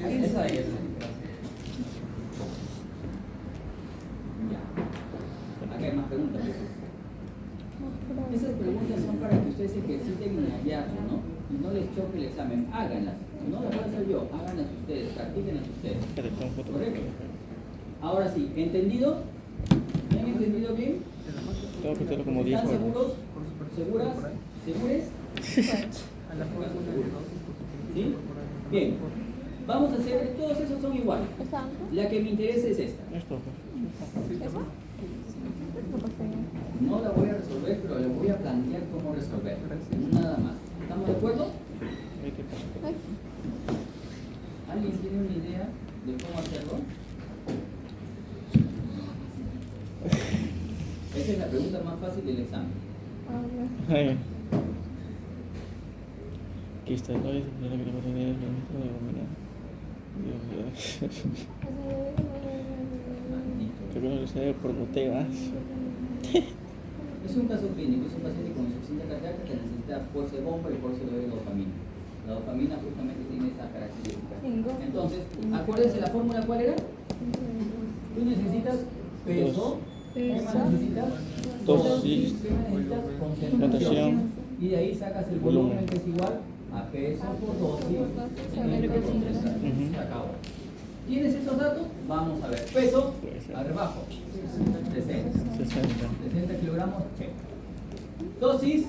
[SPEAKER 3] Esa de esa.
[SPEAKER 2] Ya. Acá hay más preguntas. Esas preguntas son para que ustedes se ejerciten en hallazgo, ¿no? Y no les choque el examen. Háganlas. No las voy a hacer yo. Háganlas ustedes. Practíquenlas ustedes. ¿Correcto? Ahora sí. ¿Entendido? ¿Me han entendido bien?
[SPEAKER 1] Tengo que hacerlo como 10
[SPEAKER 2] ¿Están
[SPEAKER 1] horas.
[SPEAKER 2] seguros? ¿Seguras? ¿Segures? ¿Sí? Bien. Vamos a hacer, todos esos son iguales. La que me interesa es esta.
[SPEAKER 1] Esto, pues.
[SPEAKER 2] No la voy a resolver, pero le voy a plantear cómo resolver. Nada más. ¿Estamos de acuerdo?
[SPEAKER 1] Ahí te paso.
[SPEAKER 2] ¿Alguien tiene una idea de cómo hacerlo? Esa es la pregunta más fácil del examen.
[SPEAKER 1] Ay. Aquí está el hoy, de la que le tener el ministro de Dominar. Qué bueno que se dé por botellas.
[SPEAKER 2] Es un caso clínico, es un paciente con insuficiencia cardíaca que necesita fuerza de bomba y por eso le doy dopamina. La dopamina justamente tiene esa característica. Entonces, acuérdense la fórmula, ¿cuál era? Tú necesitas peso, ¿qué más necesitas?
[SPEAKER 1] Dosis,
[SPEAKER 2] ¿qué más necesitas? Concentración.
[SPEAKER 1] concentración,
[SPEAKER 2] Y de ahí sacas el volumen que es igual a peso por dosis entre concentración. Se acabó. ¿Tienes esos datos? Vamos a ver. Peso, a ver, bajo. 60. 60 kilogramos, check. Dosis,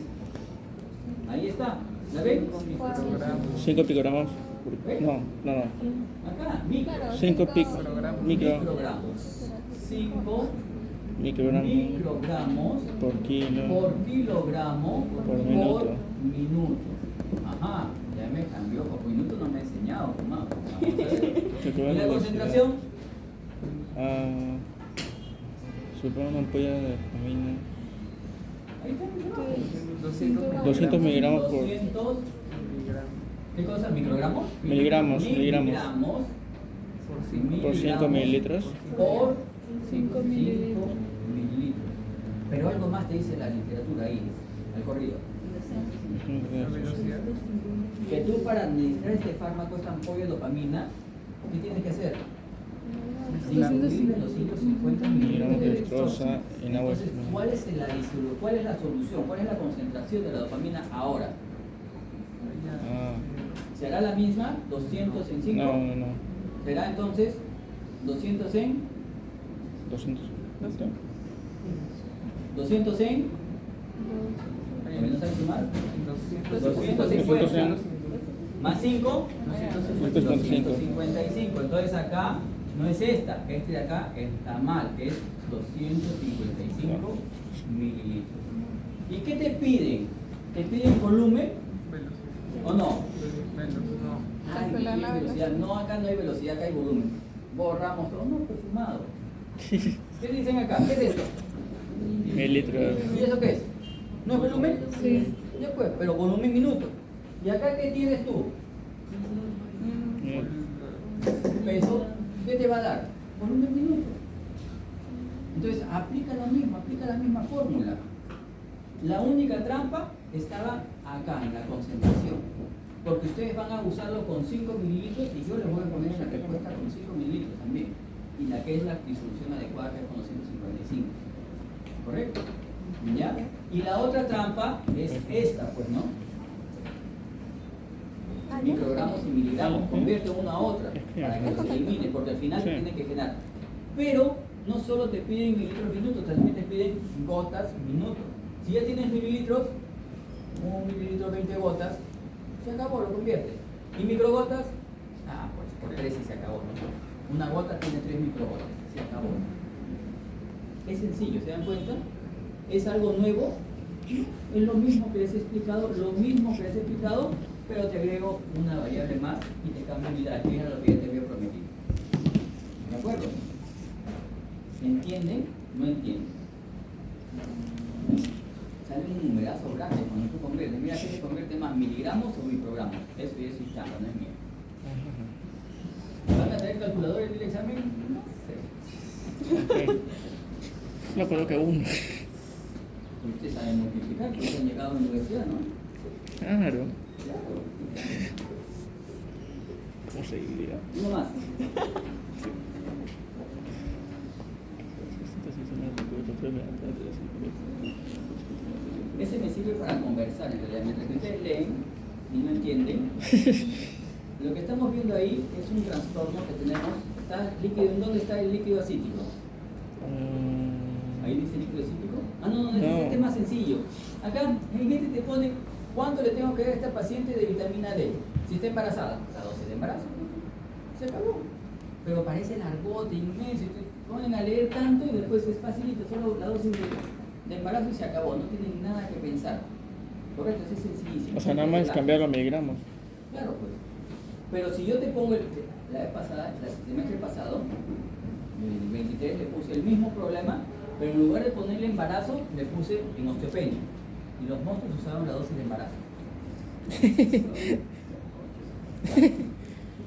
[SPEAKER 2] ahí está. ¿La ven?
[SPEAKER 1] 5 picogramos. No.
[SPEAKER 2] Acá, micro.
[SPEAKER 1] 5
[SPEAKER 2] Microgramos. 5 microgramos
[SPEAKER 1] por kilo.
[SPEAKER 2] por kilogramo
[SPEAKER 1] Por minuto.
[SPEAKER 2] minuto. Ajá, ya me cambió. Por minuto no me ha enseñado. Vamos a ver. ¿Y la concentración?
[SPEAKER 1] Supongo una ampolla de dopamina.
[SPEAKER 2] Ahí está.
[SPEAKER 1] 200 miligramos por
[SPEAKER 2] 200. ¿Qué cosa? ¿Microgramos?
[SPEAKER 1] Miligramos.
[SPEAKER 2] Por
[SPEAKER 1] 5 mililitros.
[SPEAKER 2] Por 5 mililitros. Pero algo más te dice la literatura ahí, al corrido. Que tú para administrar este fármaco, esta ampolla de dopamina, ¿qué tienes que hacer? Distribuir 250 miligramos de dextrosa en agua. Entonces, ¿cuál es la solución? ¿Cuál es la concentración de la dopamina ahora? ¿Será la misma? ¿200 en 5?
[SPEAKER 1] No.
[SPEAKER 2] ¿Será entonces 200 en?
[SPEAKER 1] 200.
[SPEAKER 2] 200 en. ¿No sabes sumar? 250. Más 5,
[SPEAKER 1] 255.
[SPEAKER 2] 255. Entonces acá no es esta, este de acá está mal, es 255 mililitros. ¿Y qué te piden? ¿Te piden volumen o no? Ay,
[SPEAKER 5] Calcular la
[SPEAKER 2] velocidad. No, acá no hay velocidad, acá hay volumen. Borramos todo, no, perfumado. ¿Qué dicen acá? ¿Qué es esto?
[SPEAKER 1] Mililitros.
[SPEAKER 2] ¿Y eso qué es? ¿No es volumen?
[SPEAKER 5] Sí.
[SPEAKER 2] Ya pues, pero volumen minuto. ¿Y acá qué tienes tú? Peso, ¿qué te va a dar? Volumen minuto. Entonces, aplica lo mismo, aplica la misma fórmula. La única trampa estaba acá, en la concentración. Porque ustedes van a usarlo con 5 mililitros y yo les voy a poner en la respuesta con 5 mililitros también. Y la que es la disolución adecuada, que es con los 155. ¿Correcto? ¿Ya? Y la otra trampa es esta, pues, ¿no? Microgramos y miligramos, convierte una a otra para que los elimine, porque al final
[SPEAKER 1] Sí.
[SPEAKER 2] tiene que generar. Pero no solo te piden mililitros minutos, también te piden gotas minutos. Si ya tienes mililitros, 1 mililitro 20 gotas, se acabó, lo convierte. ¿Y microgotas? Ah, pues por 3 y se acabó, ¿no? Una gota tiene 3 microgotas, se acabó. Es sencillo, ¿se dan cuenta? Es algo nuevo, es lo mismo que les he explicado, pero te agrego una variable más y te cambio unidad, que era lo que ya te había prometido. ¿De acuerdo? ¿Entienden? ¿No entienden? Sale un numerazo grande cuando tú conviertes. Mira qué se convierte más, miligramos o microgramos. Eso ya es chamba, no es mío. ¿Van a traer calculador en el examen? No sé.
[SPEAKER 1] No coloque uno.
[SPEAKER 2] Ustedes saben multiplicar, porque han llegado a la universidad, ¿no?
[SPEAKER 1] Claro.
[SPEAKER 2] Claro.
[SPEAKER 1] Posibilidad.
[SPEAKER 2] Uno más. Ese me sirve para conversar en realidad. Mientras que ustedes leen y no entienden, lo que estamos viendo ahí es un trastorno que tenemos. Está líquido. ¿En dónde está el líquido acítico? Ahí dice líquido acítico. Ah, no, este es más sencillo. Acá en este te pone cuánto le tengo que dar a esta paciente de vitamina D. Si está embarazada, la dosis de embarazo. Se acabó. Pero parece el argote inmenso. Y te ponen a leer tanto y después es facilito, solo la dosis de embarazo y se acabó. No tienen nada que pensar. Correcto, es sencillísimo.
[SPEAKER 1] O sea, nada más cambiar los miligramos.
[SPEAKER 2] Claro, pues. Pero si yo te pongo la vez pasada, el semestre pasado, el 23, le puse el mismo problema, pero en lugar de ponerle embarazo, le puse en osteopenia. Y los monstruos usaron la dosis de embarazo.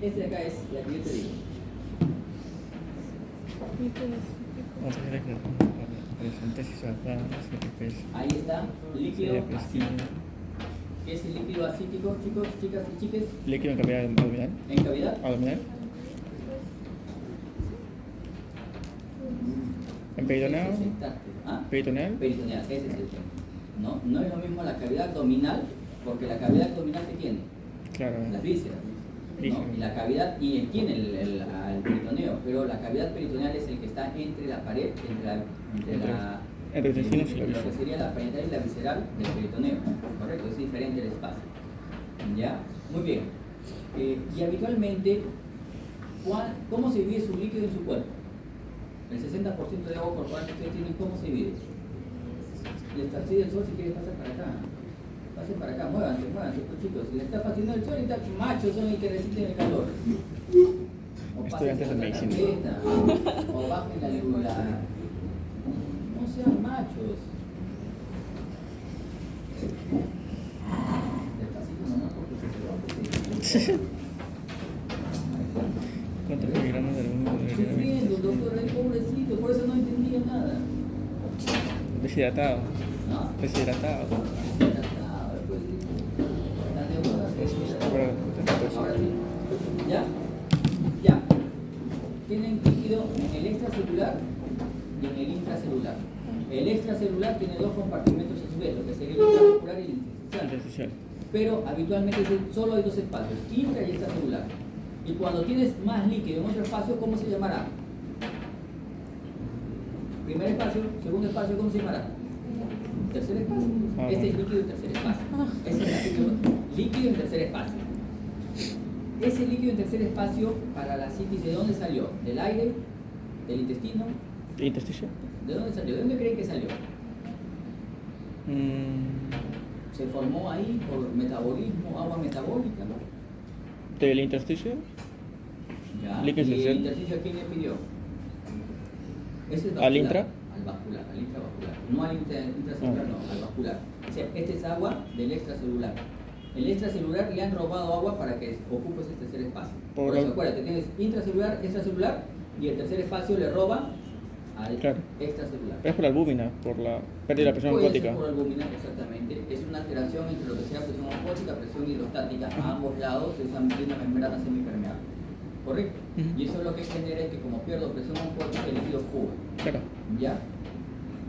[SPEAKER 2] Este de acá es la que yo te digo.
[SPEAKER 1] Vamos a ver la síntesis acá,
[SPEAKER 2] Ahí está, líquido acítico. ¿Qué es el líquido acítico, chicos, chicas y chiques?
[SPEAKER 1] líquido en cavidad abdominal.
[SPEAKER 2] En cavidad.
[SPEAKER 1] Abdominal. En peritoneal.
[SPEAKER 2] ¿Ah?
[SPEAKER 1] Peritoneal.
[SPEAKER 2] Peritoneal, ese es el tema. No es lo mismo la cavidad abdominal, porque la cavidad abdominal que tiene
[SPEAKER 1] Claro.
[SPEAKER 2] las vísceras, ¿no? Y la cavidad, y tiene el peritoneo, pero la cavidad peritoneal es el que está entre la pared, entre
[SPEAKER 1] el intestino y la
[SPEAKER 2] lo que
[SPEAKER 1] víscera.
[SPEAKER 2] sería la parental y la visceral del peritoneo, correcto, es diferente el espacio. ¿Ya? Muy bien. Y habitualmente, ¿cómo se divide su líquido en su cuerpo? El 60% de agua corporal que ustedes tienen, ¿cómo se divide? Les fastidia el sol, si quieren pasar para acá. Pasen para acá, muévanse, pues chicos. Si les está fastidiando el sol, y tal, machos son los que resisten el calor. O
[SPEAKER 1] Estudiantes de
[SPEAKER 2] pasen
[SPEAKER 1] medicina.
[SPEAKER 2] la tarjeta, o bajen la luna. No sean machos. Despacito nomás porque se va.
[SPEAKER 1] ¿Cuántos miligramos de alguno
[SPEAKER 2] Sufriendo, doctor, el pobrecito, por eso no entendía nada.
[SPEAKER 1] deshidratado?
[SPEAKER 2] ¿No?
[SPEAKER 1] Deshidratado.
[SPEAKER 2] Ahora sí. ¿Ya? Ya. Tienen líquido en el extracelular y en el intracelular. El extracelular tiene dos compartimentos a su vez, lo que sería el intracelular y el intersticial.
[SPEAKER 1] Intersticial.
[SPEAKER 2] Pero habitualmente solo hay dos espacios, intra y extracelular. Y cuando tienes más líquido en otro espacio, ¿cómo se llamará? Primer espacio, segundo espacio, ¿cómo se llamará? Tercer espacio. Este es líquido en tercer espacio. Este es líquido en tercer espacio. ese líquido en tercer espacio para la citis, ¿de dónde salió? ¿Del aire? ¿Del intestino?
[SPEAKER 1] ¿Intersticio?
[SPEAKER 2] ¿De dónde salió? ¿De dónde creen que salió?
[SPEAKER 1] Mm,
[SPEAKER 2] ¿Se formó ahí por metabolismo, agua metabólica? ¿No?
[SPEAKER 1] ¿Del intersticio?
[SPEAKER 2] Ya.
[SPEAKER 1] Líquido
[SPEAKER 2] ¿Y el
[SPEAKER 1] esencial.
[SPEAKER 2] intersticio a quién le pidió? Ese es
[SPEAKER 1] ¿Al intra?
[SPEAKER 2] Al vascular, al intravascular. No al intracelular, no, al vascular. O sea, este es agua del extracelular. El extracelular le han robado agua para que ocupe ese tercer espacio. Por eso, acuérdate, tienes intracelular, extracelular y el tercer espacio le roba al extracelular.
[SPEAKER 1] Es por la albúmina, por la pérdida de la presión
[SPEAKER 2] Puede
[SPEAKER 1] oncótica.
[SPEAKER 2] ser por albúmina, exactamente. Es una alteración entre lo que sea presión oncótica, presión hidrostática. A ambos lados se usan una membrana semipermeable. ¿Correcto?
[SPEAKER 1] Ujú.
[SPEAKER 2] Y eso lo que genera es que como pierdo presión oncótica, el líquido fuga.
[SPEAKER 1] Claro.
[SPEAKER 2] ¿Ya?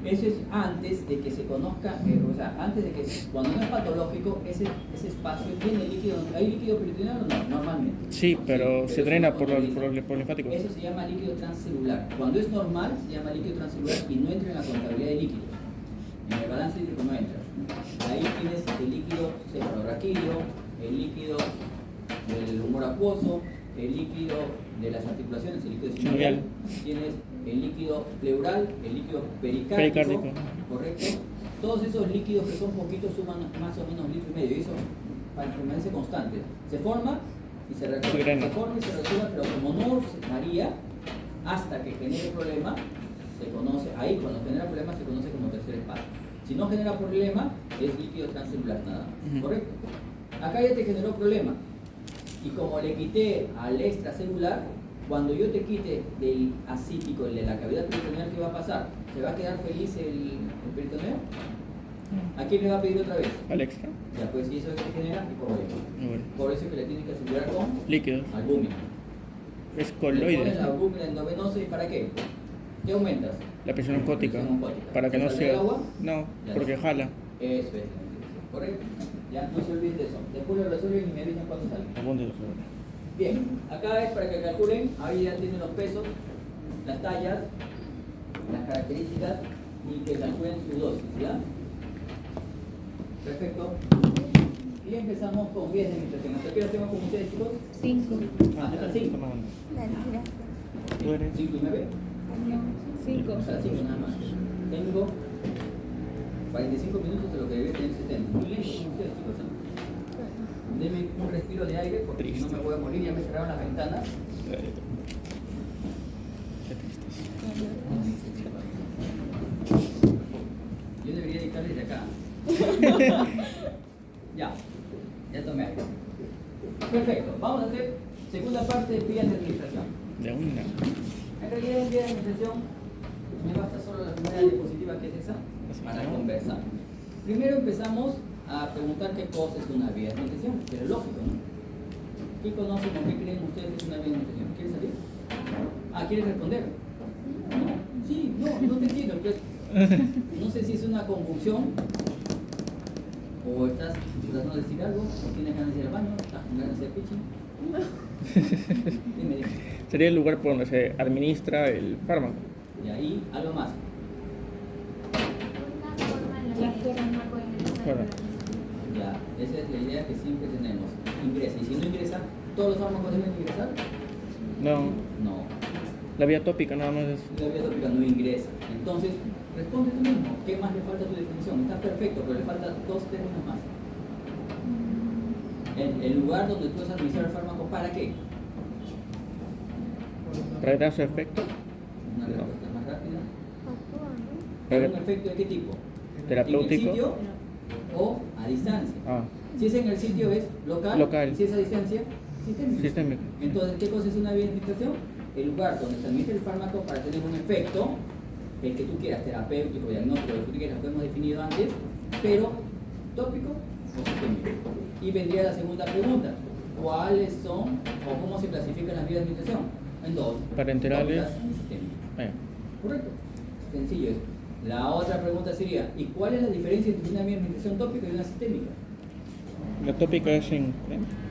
[SPEAKER 2] Eso es antes de que se conozca, o sea, antes de que, cuando no es patológico, ese espacio tiene líquido. ¿Hay líquido peritoneal o no? Normalmente.
[SPEAKER 1] Sí, pero se drena por los
[SPEAKER 2] utiliza.
[SPEAKER 1] linfáticos.
[SPEAKER 2] Eso se llama líquido transcelular. Cuando es normal, se llama líquido transcelular y no entra en la contabilidad de líquidos. En el balance hídrico no entra. Ahí tienes el líquido cefalorraquídeo, el líquido del humor acuoso, el líquido de las articulaciones, el líquido sinovial, tienes el líquido pleural, el líquido pericárdico, correcto. Todos esos líquidos que son poquitos suman más o menos 1,5 litros, y eso permanece constante. Se forma y se resuelve, se forma y se resuelve, pero como no varía hasta que genere problema, se conoce, ahí cuando genera problema se conoce como tercer espacio. Si no genera problema, es líquido transcelular nada más, ¿correcto? Acá ya te generó problema. Y como le quité al extracelular, cuando yo te quite del acítico, el de la cavidad peritoneal, ¿qué va a pasar? ¿Se va a quedar feliz el peritoneo? ¿A quién le va a pedir otra vez?
[SPEAKER 1] Al extra.
[SPEAKER 2] Ya, pues, y eso es lo que genera hipovolemia.
[SPEAKER 1] Bueno.
[SPEAKER 2] Por eso es que le tienes que asegurar con
[SPEAKER 1] Líquidos.
[SPEAKER 2] albúmina.
[SPEAKER 1] Es
[SPEAKER 2] Le
[SPEAKER 1] coloides.
[SPEAKER 2] pones la albúmina endovenosa y ¿para qué? ¿Qué aumentas?
[SPEAKER 1] La presión oncótica.
[SPEAKER 2] Presión oncótica.
[SPEAKER 1] Para que
[SPEAKER 2] ¿Te
[SPEAKER 1] no
[SPEAKER 2] saldrá el
[SPEAKER 1] sea.
[SPEAKER 2] agua?
[SPEAKER 1] No,
[SPEAKER 2] Ya
[SPEAKER 1] porque
[SPEAKER 2] no.
[SPEAKER 1] jala.
[SPEAKER 2] Eso es. ¿Correcto? Ya, no se olviden de eso. Después lo resuelven y me avisan cuándo sale.
[SPEAKER 1] Apúntelo.
[SPEAKER 2] Bien, acá es para que calculen, ahí ya tienen los pesos, las tallas, las características y que calculen su dosis, ¿ya? Perfecto. Y empezamos con 10 de administración. ¿Hasta qué hora tengo con ustedes, chicos?
[SPEAKER 4] 5.
[SPEAKER 2] Hasta las 5.
[SPEAKER 1] ¿Tú eres?
[SPEAKER 2] 5 y 9.
[SPEAKER 4] No, 5.
[SPEAKER 2] Hasta las 5 nada más. Tengo 45 minutos de lo que debe tener 70. Muy lento con ustedes, chicos, ¿no? Denme un respiro de aire porque si no me voy a morir, ya me cerraron las ventanas. Yo debería editar desde acá. Ya tomé aire. Perfecto, vamos a hacer segunda parte de vías de administración.
[SPEAKER 1] De una.
[SPEAKER 2] En realidad en vías de administración me basta solo la primera diapositiva que es esa para conversar. Primero empezamos a preguntar qué cosa es una vía de administración, pero es lógico, ¿no? ¿Qué conocen o qué creen ustedes que es una vía de administración? ¿Quieren salir? Ah, ¿quieren responder? ¿No? Sí, no te entiendo. Pues, no sé si es una convulsión o estás tratando de decir algo, o tienes ganas de ir al baño, estás con ganas de hacer pitching. Dime.
[SPEAKER 1] Sería el lugar por donde se administra el fármaco.
[SPEAKER 2] Y ahí, algo más.
[SPEAKER 4] Una forma en la que el fármaco ingresa.
[SPEAKER 1] Claro.
[SPEAKER 2] Ya, esa es la idea que siempre tenemos. Ingresa. Y si no ingresa, ¿todos los fármacos deben ingresar?
[SPEAKER 1] No,
[SPEAKER 2] No.
[SPEAKER 1] la vía tópica nada más es.
[SPEAKER 2] La vía tópica no ingresa. Entonces, responde tú mismo. ¿Qué más le falta a tu definición? Está perfecto, pero le faltan 2 términos más. El lugar donde tú vas a administrar el fármaco, ¿para qué?
[SPEAKER 1] Para dar su efecto
[SPEAKER 2] Una respuesta más rápida.
[SPEAKER 4] Actúa,
[SPEAKER 2] ¿Pero un efecto de qué tipo?
[SPEAKER 1] terapéutico.
[SPEAKER 2] ¿En el sitio o a distancia?
[SPEAKER 1] Ah,
[SPEAKER 2] Si es en el sitio es local,
[SPEAKER 1] Local.
[SPEAKER 2] si es a distancia, sistémico.
[SPEAKER 1] sistémico.
[SPEAKER 2] Entonces, ¿qué cosa es una vía de administración? El lugar donde se administra el fármaco para tener un efecto, el que tú quieras, terapéutico, diagnóstico, lo que tú quieras, lo hemos definido antes, pero tópico o sistémico. Y vendría la segunda pregunta: ¿cuáles son o cómo se clasifican las vías de administración? En 2:
[SPEAKER 1] Parenterales.
[SPEAKER 2] tópicas y sistémicas. ¿Correcto? Sencillo eso. La otra pregunta sería: ¿y cuál es la diferencia entre una vía de administración tópica y una sistémica?
[SPEAKER 1] La tópica es en.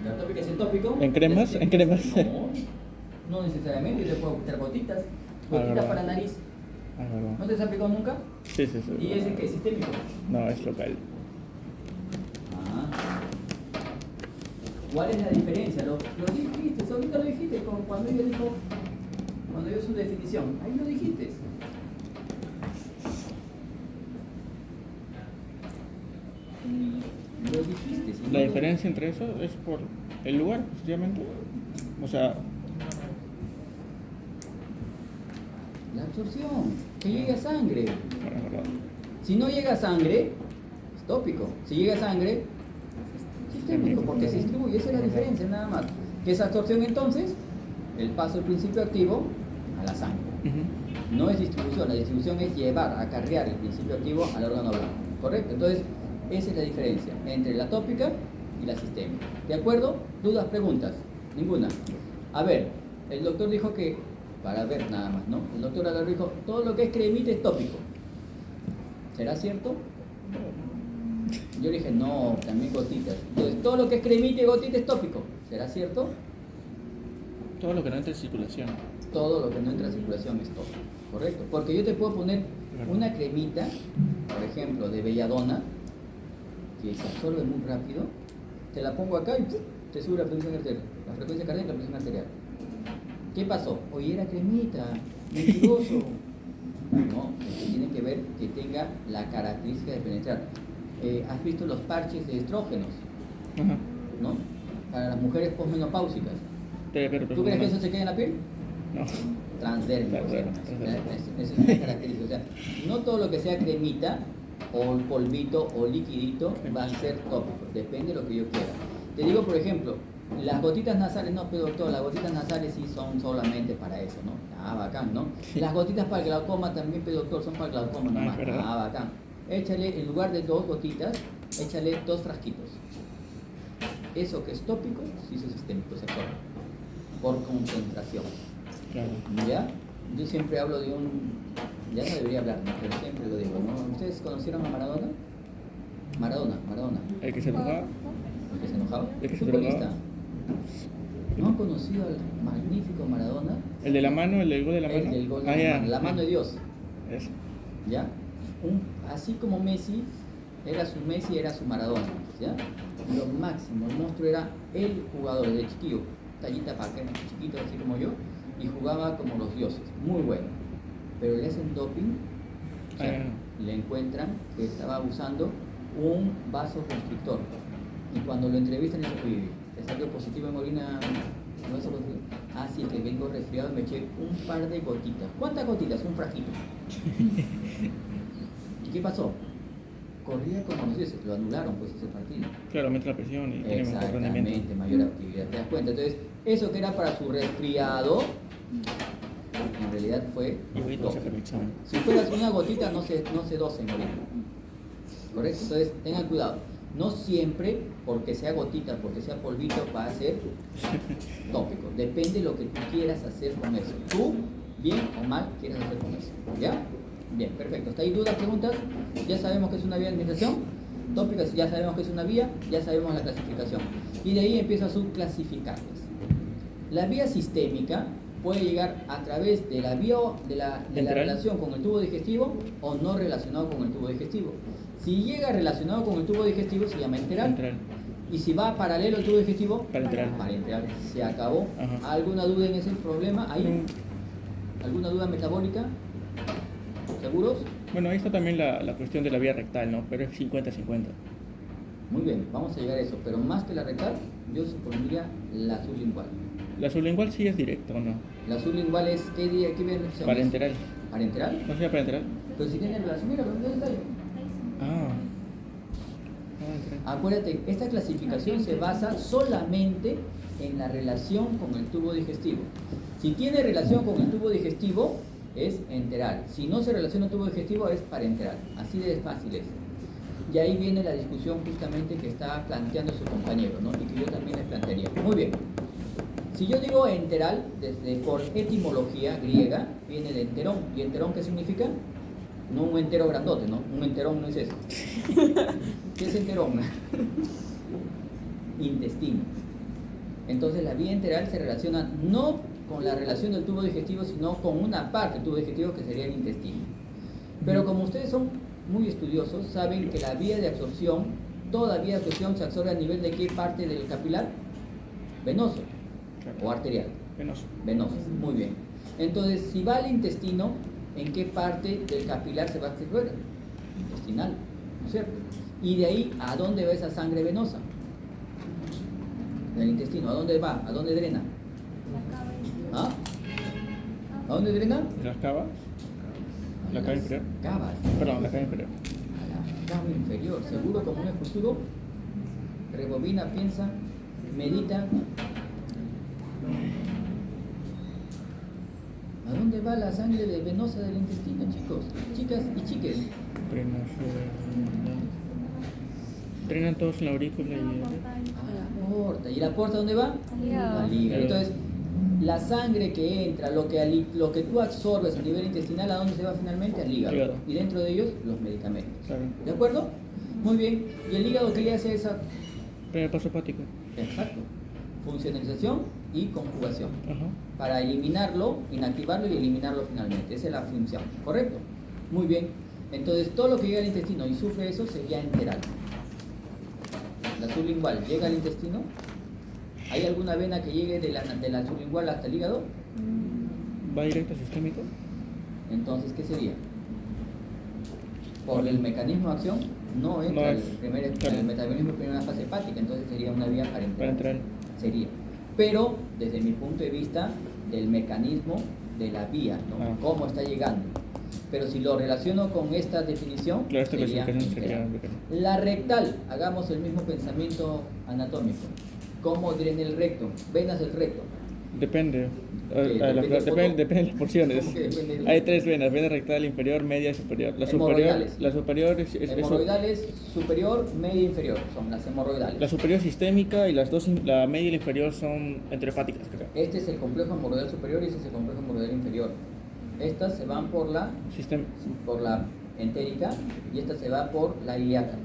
[SPEAKER 2] La tópica es en tópico.
[SPEAKER 1] ¿En cremas?
[SPEAKER 2] La
[SPEAKER 1] ¿En cremas?
[SPEAKER 2] No necesariamente, yo le puedo quitar gotitas. Gotitas
[SPEAKER 1] verdad.
[SPEAKER 2] para nariz.
[SPEAKER 1] Ah, verdad.
[SPEAKER 2] ¿No te has aplicado nunca?
[SPEAKER 1] Sí.
[SPEAKER 2] ¿Y ese que es sistémico?
[SPEAKER 1] No, es local.
[SPEAKER 2] Ah. ¿Cuál es la diferencia? Lo dijiste, ahorita lo dijiste, como cuando ella dijo, cuando dio su definición, ahí lo dijiste. Lo dijiste. Si
[SPEAKER 1] La
[SPEAKER 2] no-
[SPEAKER 1] diferencia entre eso es por el lugar, sencillamente. O sea,
[SPEAKER 2] La absorción, que llegue a sangre.
[SPEAKER 1] bueno, es verdad.
[SPEAKER 2] Si no llega a sangre, es tópico. Si llega a sangre, sistémico, porque se distribuye. Esa es la diferencia, nada más. ¿Qué es absorción entonces? El paso del principio activo a la sangre.
[SPEAKER 1] Ujú.
[SPEAKER 2] No es distribución, la distribución es llevar, acarrear el principio activo al órgano blanco. ¿Correcto? Entonces, esa es la diferencia entre la tópica y la sistémica. ¿De acuerdo? ¿Dudas, preguntas? Ninguna. A ver, el doctor dijo que, para ver nada más, ¿no? El doctor agarró y dijo, todo lo que es cremita es tópico. ¿Será cierto? Yo le dije, no, también gotitas. Entonces, todo lo que es cremita y gotita es tópico. ¿Será cierto?
[SPEAKER 1] Todo lo que no entra en circulación.
[SPEAKER 2] Todo lo que no entra en circulación es tópico. ¿Correcto? Porque yo te puedo poner una cremita, por ejemplo, de belladona, que se absorbe muy rápido, te la pongo acá y ¡pum!, te sube la frecuencia cardíaca, y la presión arterial. ¿Qué pasó? Oye, era cremita, mentiroso. No, tiene que ver que tenga la característica de penetrar. ¿Has visto los parches de estrógenos?
[SPEAKER 1] Ajá.
[SPEAKER 2] ¿No? Para las mujeres posmenopáusicas.
[SPEAKER 1] Pero
[SPEAKER 2] ¿Tú crees que eso se queda en la piel?
[SPEAKER 1] No.
[SPEAKER 2] Transdérmico.
[SPEAKER 1] Claro,
[SPEAKER 2] O sea,
[SPEAKER 1] claro.
[SPEAKER 2] esa es una característica. O sea, no todo lo que sea cremita o polvito o liquidito va a ser tópico. Depende de lo que yo quiera. Te digo, por ejemplo, las gotitas nasales, no, pero doctor, las gotitas nasales sí son solamente para eso, ¿no? Ah, bacán, ¿no? Las gotitas para el glaucoma también, pero doctor, son para el glaucoma nomás.
[SPEAKER 1] ¿verdad?
[SPEAKER 2] Ah, bacán. Échale, en lugar de 2 gotitas, échale 2 frasquitos. Eso que es tópico, sí es sistémico, se absorbe por concentración.
[SPEAKER 1] Claro.
[SPEAKER 2] ¿Ya? Yo siempre hablo de un... Ya no debería hablar, ¿no? Pero siempre lo digo, ¿no? ¿Ustedes conocieron a Maradona? Maradona.
[SPEAKER 1] El que se enojaba.
[SPEAKER 2] ¿El que se enojaba?
[SPEAKER 1] El que se
[SPEAKER 2] Futbolista.
[SPEAKER 1] drogaba.
[SPEAKER 2] ¿No han conocido al magnífico Maradona?
[SPEAKER 1] El de la mano, el del gol de la mano.
[SPEAKER 2] El del gol de
[SPEAKER 1] Ah,
[SPEAKER 2] la
[SPEAKER 1] ya.
[SPEAKER 2] mano, la mano de Dios.
[SPEAKER 1] Eso.
[SPEAKER 2] ¿Ya? Así como Messi era su Maradona, ¿ya? Lo máximo, el monstruo era el jugador de chiquillo, tallita para acá, chiquito así como yo, y jugaba como los dioses, muy bueno. Pero le hacen doping, o sea, le encuentran que estaba usando un vasoconstrictor. Y cuando lo entrevistan, dice, oye, ¿te salió positivo en orina? ¿No es positivo? Ah, sí, que vengo resfriado y me eché un par de gotitas. ¿Cuántas gotitas? Un frasquito. ¿Y qué pasó? Corría como los dioses, lo anularon pues ese partido.
[SPEAKER 1] Claro, aumenta la presión y tiene mejor rendimiento.
[SPEAKER 2] Exactamente, mayor actividad, ¿te das cuenta? Entonces, eso que era para su resfriado, en realidad fue
[SPEAKER 1] Igualito
[SPEAKER 2] doping.
[SPEAKER 1] saca el examen.
[SPEAKER 2] Si fueras una gotita, no se doce en orina. ¿Correcto? Entonces, tengan cuidado. No siempre, porque sea gotita, porque sea polvito, va a ser tópico. Depende de lo que tú quieras hacer con eso. Tú, bien o mal, quieras hacer con eso. ¿Ya? Bien, perfecto. ¿Está ahí dudas, preguntas? Ya sabemos que es una vía de administración. Tópicas, ya sabemos que es una vía, ya sabemos la clasificación. Y de ahí empiezo a subclasificarlas. La vía sistémica puede llegar a través de la vía de la
[SPEAKER 1] Enteral.
[SPEAKER 2] relación con el tubo digestivo o no relacionado con el tubo digestivo. Si llega relacionado con el tubo digestivo se llama enteral.
[SPEAKER 1] Enteral.
[SPEAKER 2] Y si va paralelo al tubo digestivo,
[SPEAKER 1] Parenteral.
[SPEAKER 2] parenteral. Se acabó.
[SPEAKER 1] Ajá.
[SPEAKER 2] ¿Alguna duda en ese problema? ¿Ahí?
[SPEAKER 1] Mm,
[SPEAKER 2] ¿Alguna duda metabólica? ¿Seguros?
[SPEAKER 1] Bueno, ahí está también la cuestión de la vía rectal, ¿no? Pero es 50-50.
[SPEAKER 2] Muy bien, vamos a llegar a eso. Pero más que la rectal, yo supondría la sublingual.
[SPEAKER 1] La sublingual sí es directa, ¿o no?
[SPEAKER 2] La sublingual es, ¿qué viene?
[SPEAKER 1] Parenteral.
[SPEAKER 2] ¿Parenteral?
[SPEAKER 1] ¿No sería parenteral?
[SPEAKER 2] Pero si tiene relación, mira, ¿dónde está ahí?
[SPEAKER 1] Ah.
[SPEAKER 2] Acuérdate, esta clasificación se basa solamente en la relación con el tubo digestivo. Si tiene relación con el tubo digestivo, es enteral. Si no se relaciona el tubo digestivo, es parenteral. Así de fácil es. Y ahí viene la discusión justamente que está planteando su compañero, ¿no? Y que yo también les plantearía. Muy bien. Si yo digo enteral, por etimología griega, viene de enterón. ¿Y enterón qué significa? No un entero grandote, ¿no? Un enterón no es eso. ¿Qué es enterón? Intestino. Entonces la vía enteral se relaciona no con la relación del tubo digestivo, sino con una parte del tubo digestivo que sería el intestino. Pero como ustedes son muy estudiosos, saben que la vía de absorción, toda vía de absorción se absorbe a nivel de qué parte del capilar? venoso
[SPEAKER 1] Claro.
[SPEAKER 2] o arterial.
[SPEAKER 1] Venoso.
[SPEAKER 2] Venoso, muy bien. Entonces, si va al intestino, ¿en qué parte del capilar se va a extraer? Intestinal, ¿no es cierto? Y de ahí, ¿a dónde va esa sangre venosa? Del intestino, ¿a dónde va? ¿A dónde drena?
[SPEAKER 4] La cabeza.
[SPEAKER 2] ¿Ah? ¿A dónde drena?
[SPEAKER 1] Las cavas. La cava inferior.
[SPEAKER 2] Cavas.
[SPEAKER 1] Perdón, la cava inferior.
[SPEAKER 2] A la cava inferior, seguro como un esculturo. Rebobina, piensa, medita. ¿A dónde va la sangre venosa del intestino, chicos? Chicas y chiques.
[SPEAKER 1] Drenan todos en la aurícula y...
[SPEAKER 2] A la porta. ¿Y la porta dónde va?
[SPEAKER 4] Al hígado.
[SPEAKER 2] Al hígado. Entonces, la sangre que entra, lo que tú absorbes a nivel intestinal, ¿a dónde se va finalmente? Al hígado.
[SPEAKER 1] Hígado.
[SPEAKER 2] Y dentro de ellos, los medicamentos.
[SPEAKER 1] Claro.
[SPEAKER 2] ¿De acuerdo? Muy bien. ¿Y el hígado qué le hace a esa?
[SPEAKER 1] Primer paso hepático.
[SPEAKER 2] Exacto. Funcionalización y conjugación.
[SPEAKER 1] Ajá.
[SPEAKER 2] Para eliminarlo, inactivarlo y eliminarlo finalmente. Esa es la función. ¿Correcto? Muy bien. Entonces, todo lo que llega al intestino y sufre eso sería enteral. La sublingual llega al intestino. ¿Hay alguna vena que llegue de la sublingual hasta el hígado?
[SPEAKER 1] Va directo sistémico.
[SPEAKER 2] Entonces, ¿qué sería? Por el mecanismo de acción, no entra
[SPEAKER 1] No
[SPEAKER 2] el,
[SPEAKER 1] es-
[SPEAKER 2] primer,
[SPEAKER 1] claro.
[SPEAKER 2] el metabolismo en una fase hepática, entonces sería una vía parenteral.
[SPEAKER 1] Parenteral.
[SPEAKER 2] Sería. Pero, desde mi punto de vista, del mecanismo de la vía, ¿no?
[SPEAKER 1] Ah.
[SPEAKER 2] Cómo está llegando. Pero si lo relaciono con esta definición,
[SPEAKER 1] Claro, esta
[SPEAKER 2] sería
[SPEAKER 1] clasificación sería
[SPEAKER 2] enteral.
[SPEAKER 1] enteral.
[SPEAKER 2] La rectal, hagamos el mismo pensamiento anatómico. ¿Cómo drena el recto? Venas del recto.
[SPEAKER 1] Depende.
[SPEAKER 2] depende
[SPEAKER 1] Depende de las porciones.
[SPEAKER 2] ¿Cómo que depende?
[SPEAKER 1] Hay tres venas: vena rectal, inferior, media y superior.
[SPEAKER 2] Hemorroidales.
[SPEAKER 1] La superior es
[SPEAKER 2] Hemorroidales, superior, media e inferior. Son las hemorroidales.
[SPEAKER 1] la superior sistémica y las dos, la media y la inferior son enterohepáticas, creo.
[SPEAKER 2] Este es el complejo hemorroidal superior y este es el complejo hemorroidal inferior. Estas se van por la entérica y esta se va por la ilíaca.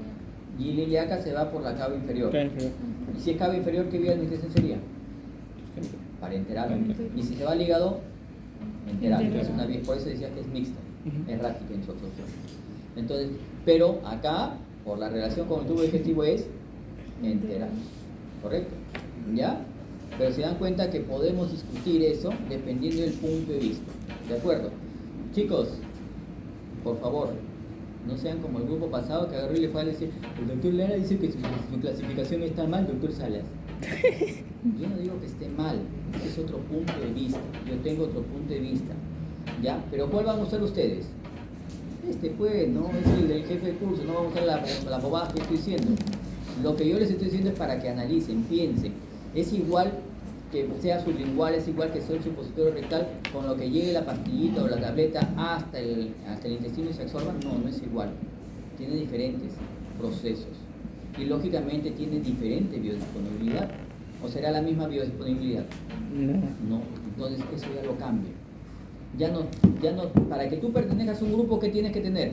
[SPEAKER 2] Y la ilíaca se va por la cava inferior.
[SPEAKER 1] Cada inferior.
[SPEAKER 2] Y si es cava inferior, ¿qué vía de administración sería?
[SPEAKER 1] Sistémica.
[SPEAKER 2] Parenteral.
[SPEAKER 1] Parenteral.
[SPEAKER 2] Y si se va al hígado, enteral.
[SPEAKER 4] Enteral.
[SPEAKER 2] Es una vía, por eso decía que es mixta,
[SPEAKER 1] Ujú.
[SPEAKER 2] errática en su absorción. Entonces, pero acá, por la relación con el tubo digestivo, es enteral. ¿Correcto? ¿Ya? Pero se dan cuenta que podemos discutir eso dependiendo del punto de vista. ¿De acuerdo? Chicos, por favor, no sean como el grupo pasado que agarró y le fue a decir: el doctor Lara dice que su clasificación está mal, doctor Salas. Yo no digo que esté mal, este es otro punto de vista. Yo tengo otro punto de vista. ¿Ya? Pero ¿cuál van a usar ustedes? Este pues, no es el del jefe de curso, no vamos a usar la bobada que estoy diciendo. Lo que yo les estoy diciendo es para que analicen, piensen. Es igual que sea sublingual, es igual que sea el supositorio rectal, con lo que llegue la pastillita o la tableta hasta el intestino y se absorba. No, no es igual. Tiene diferentes procesos. Y lógicamente tiene diferente biodisponibilidad. ¿O será la misma biodisponibilidad?
[SPEAKER 1] No.
[SPEAKER 2] No, entonces eso ya lo cambia. Ya no, para que tú pertenezcas a un grupo, ¿qué tienes que tener?